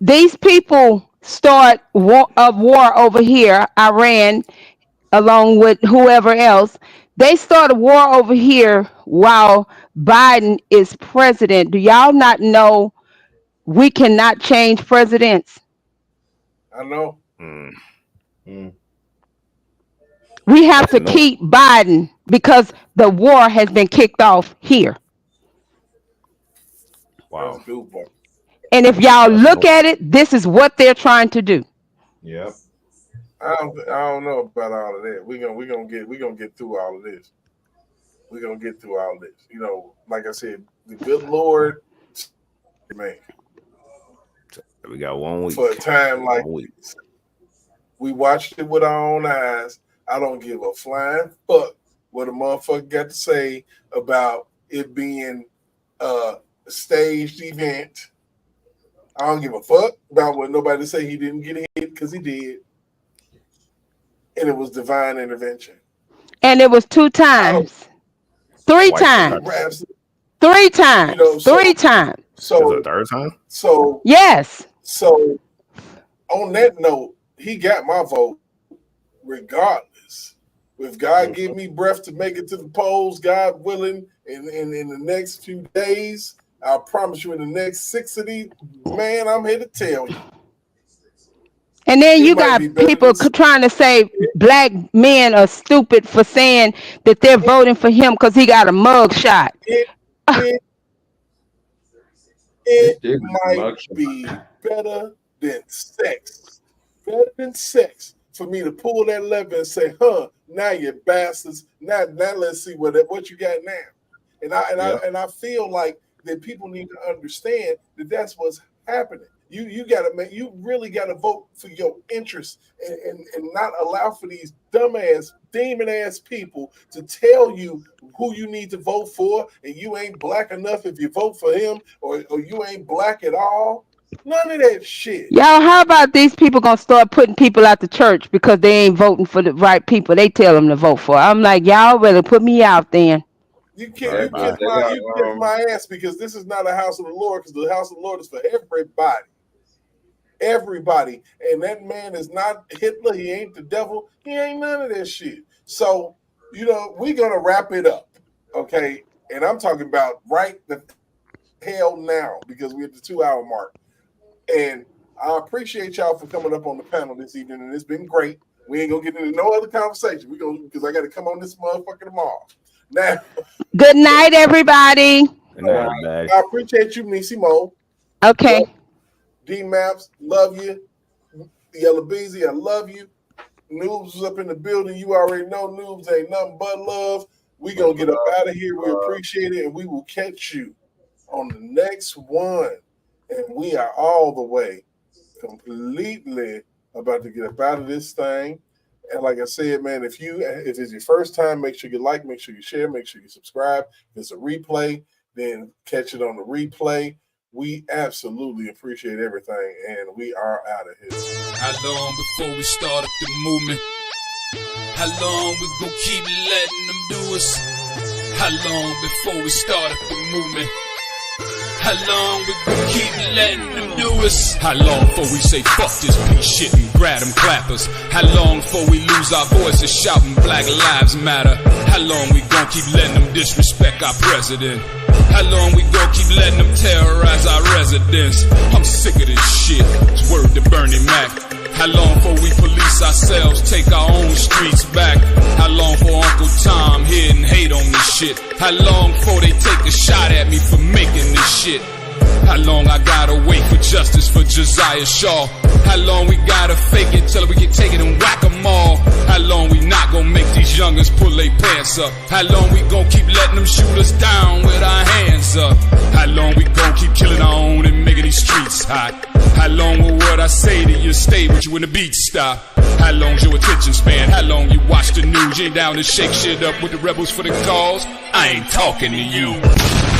these people start a war over here, Iran, along with whoever else, they start a war over here while Biden is president. Do y'all not know we cannot change presidents? I know. We have to keep Biden because the war has been kicked off here. Wow. And if y'all look at it, this is what they're trying to do. Yep. I don't know about all of that. We're gonna get through all of this. We're gonna get through all of this. You know, like I said, the good Lord, man. We got 1 week. For a time like this. We watched it with our own eyes. I don't give a flying fuck what a motherfucker got to say about it being a staged event. I don't give a fuck about what nobody say he didn't get hit, because he did. And it was divine intervention. And it was 2 times. 3 times. 3 times. You know, 3 times. So the third time? So yes. So on that note, he got my vote regardless. If God give me breath to make it to the polls, God willing, in the next few days, I promise you in the next 6 of these, man, I'm here to tell you. And then you got people trying to say black men are stupid for saying that they're voting for him because he got a mug shot. It might be better than sex. Better than sex for me to pull that lever and say, now you bastards. Now let's see what you got now. And I feel like that people need to understand that that's what's happening. You really gotta vote for your interests and not allow for these dumbass, demon ass people to tell you who you need to vote for, and you ain't black enough if you vote for him, or you ain't black at all. None of that shit. Y'all, how about these people gonna start putting people out the church because they ain't voting for the right people they tell them to vote for? I'm like, y'all better put me out then. You kiss my ass, because this is not a house of the Lord, because the house of the Lord is for everybody. Everybody. And that man is not Hitler. He ain't the devil. He ain't none of that shit. So, you know, we're going to wrap it up. Okay. And I'm talking about right the hell now, because we're at the 2-hour mark. And I appreciate y'all for coming up on the panel this evening. And it's been great. We ain't going to get into no other conversation. We're going, because I got to come on this motherfucker tomorrow. Now, good night, everybody. Good night, I appreciate you, Missy Mo. Okay. D-Maps, love you. Yellow Beezy, I love you. Noobs was up in the building. You already know Noobs ain't nothing but love. We gonna get up out of here. We appreciate it, and we will catch you on the next one. And we are all the way completely about to get up out of this thing. And like I said, man, if it's your first time, make sure you like, make sure you share, make sure you subscribe. If it's a replay, then catch it on the replay. We absolutely appreciate everything, and we are out of here. How long before we start up the movement? How long we gon' keep letting them do us? How long before we start up the movement? How long we gon' keep letting them do us? How long before we say fuck this piece shit and grab them clappers? How long before we lose our voices shouting Black Lives Matter? How long we gon' keep letting them disrespect our president? How long we gon' keep letting them terrorize our residents? I'm sick of this shit. It's word to Bernie Mac. How long before we police ourselves, take our own streets back? How long for Uncle Tom here and hate on this shit? How long before they take a shot at me for making this shit? How long I gotta wait for justice for Josiah Shaw? How long we gotta fake it till we can take it and whack them all? How long we not gonna make these youngers pull their pants up? How long we gonna keep letting them shoot us down with our hands up? How long we gonna keep killing our own and making these streets hot? How long will what I say to you stay with you when the beat stop? How long's your attention span? How long you watch the news? You ain't down to shake shit up with the rebels for the cause? I ain't talking to you.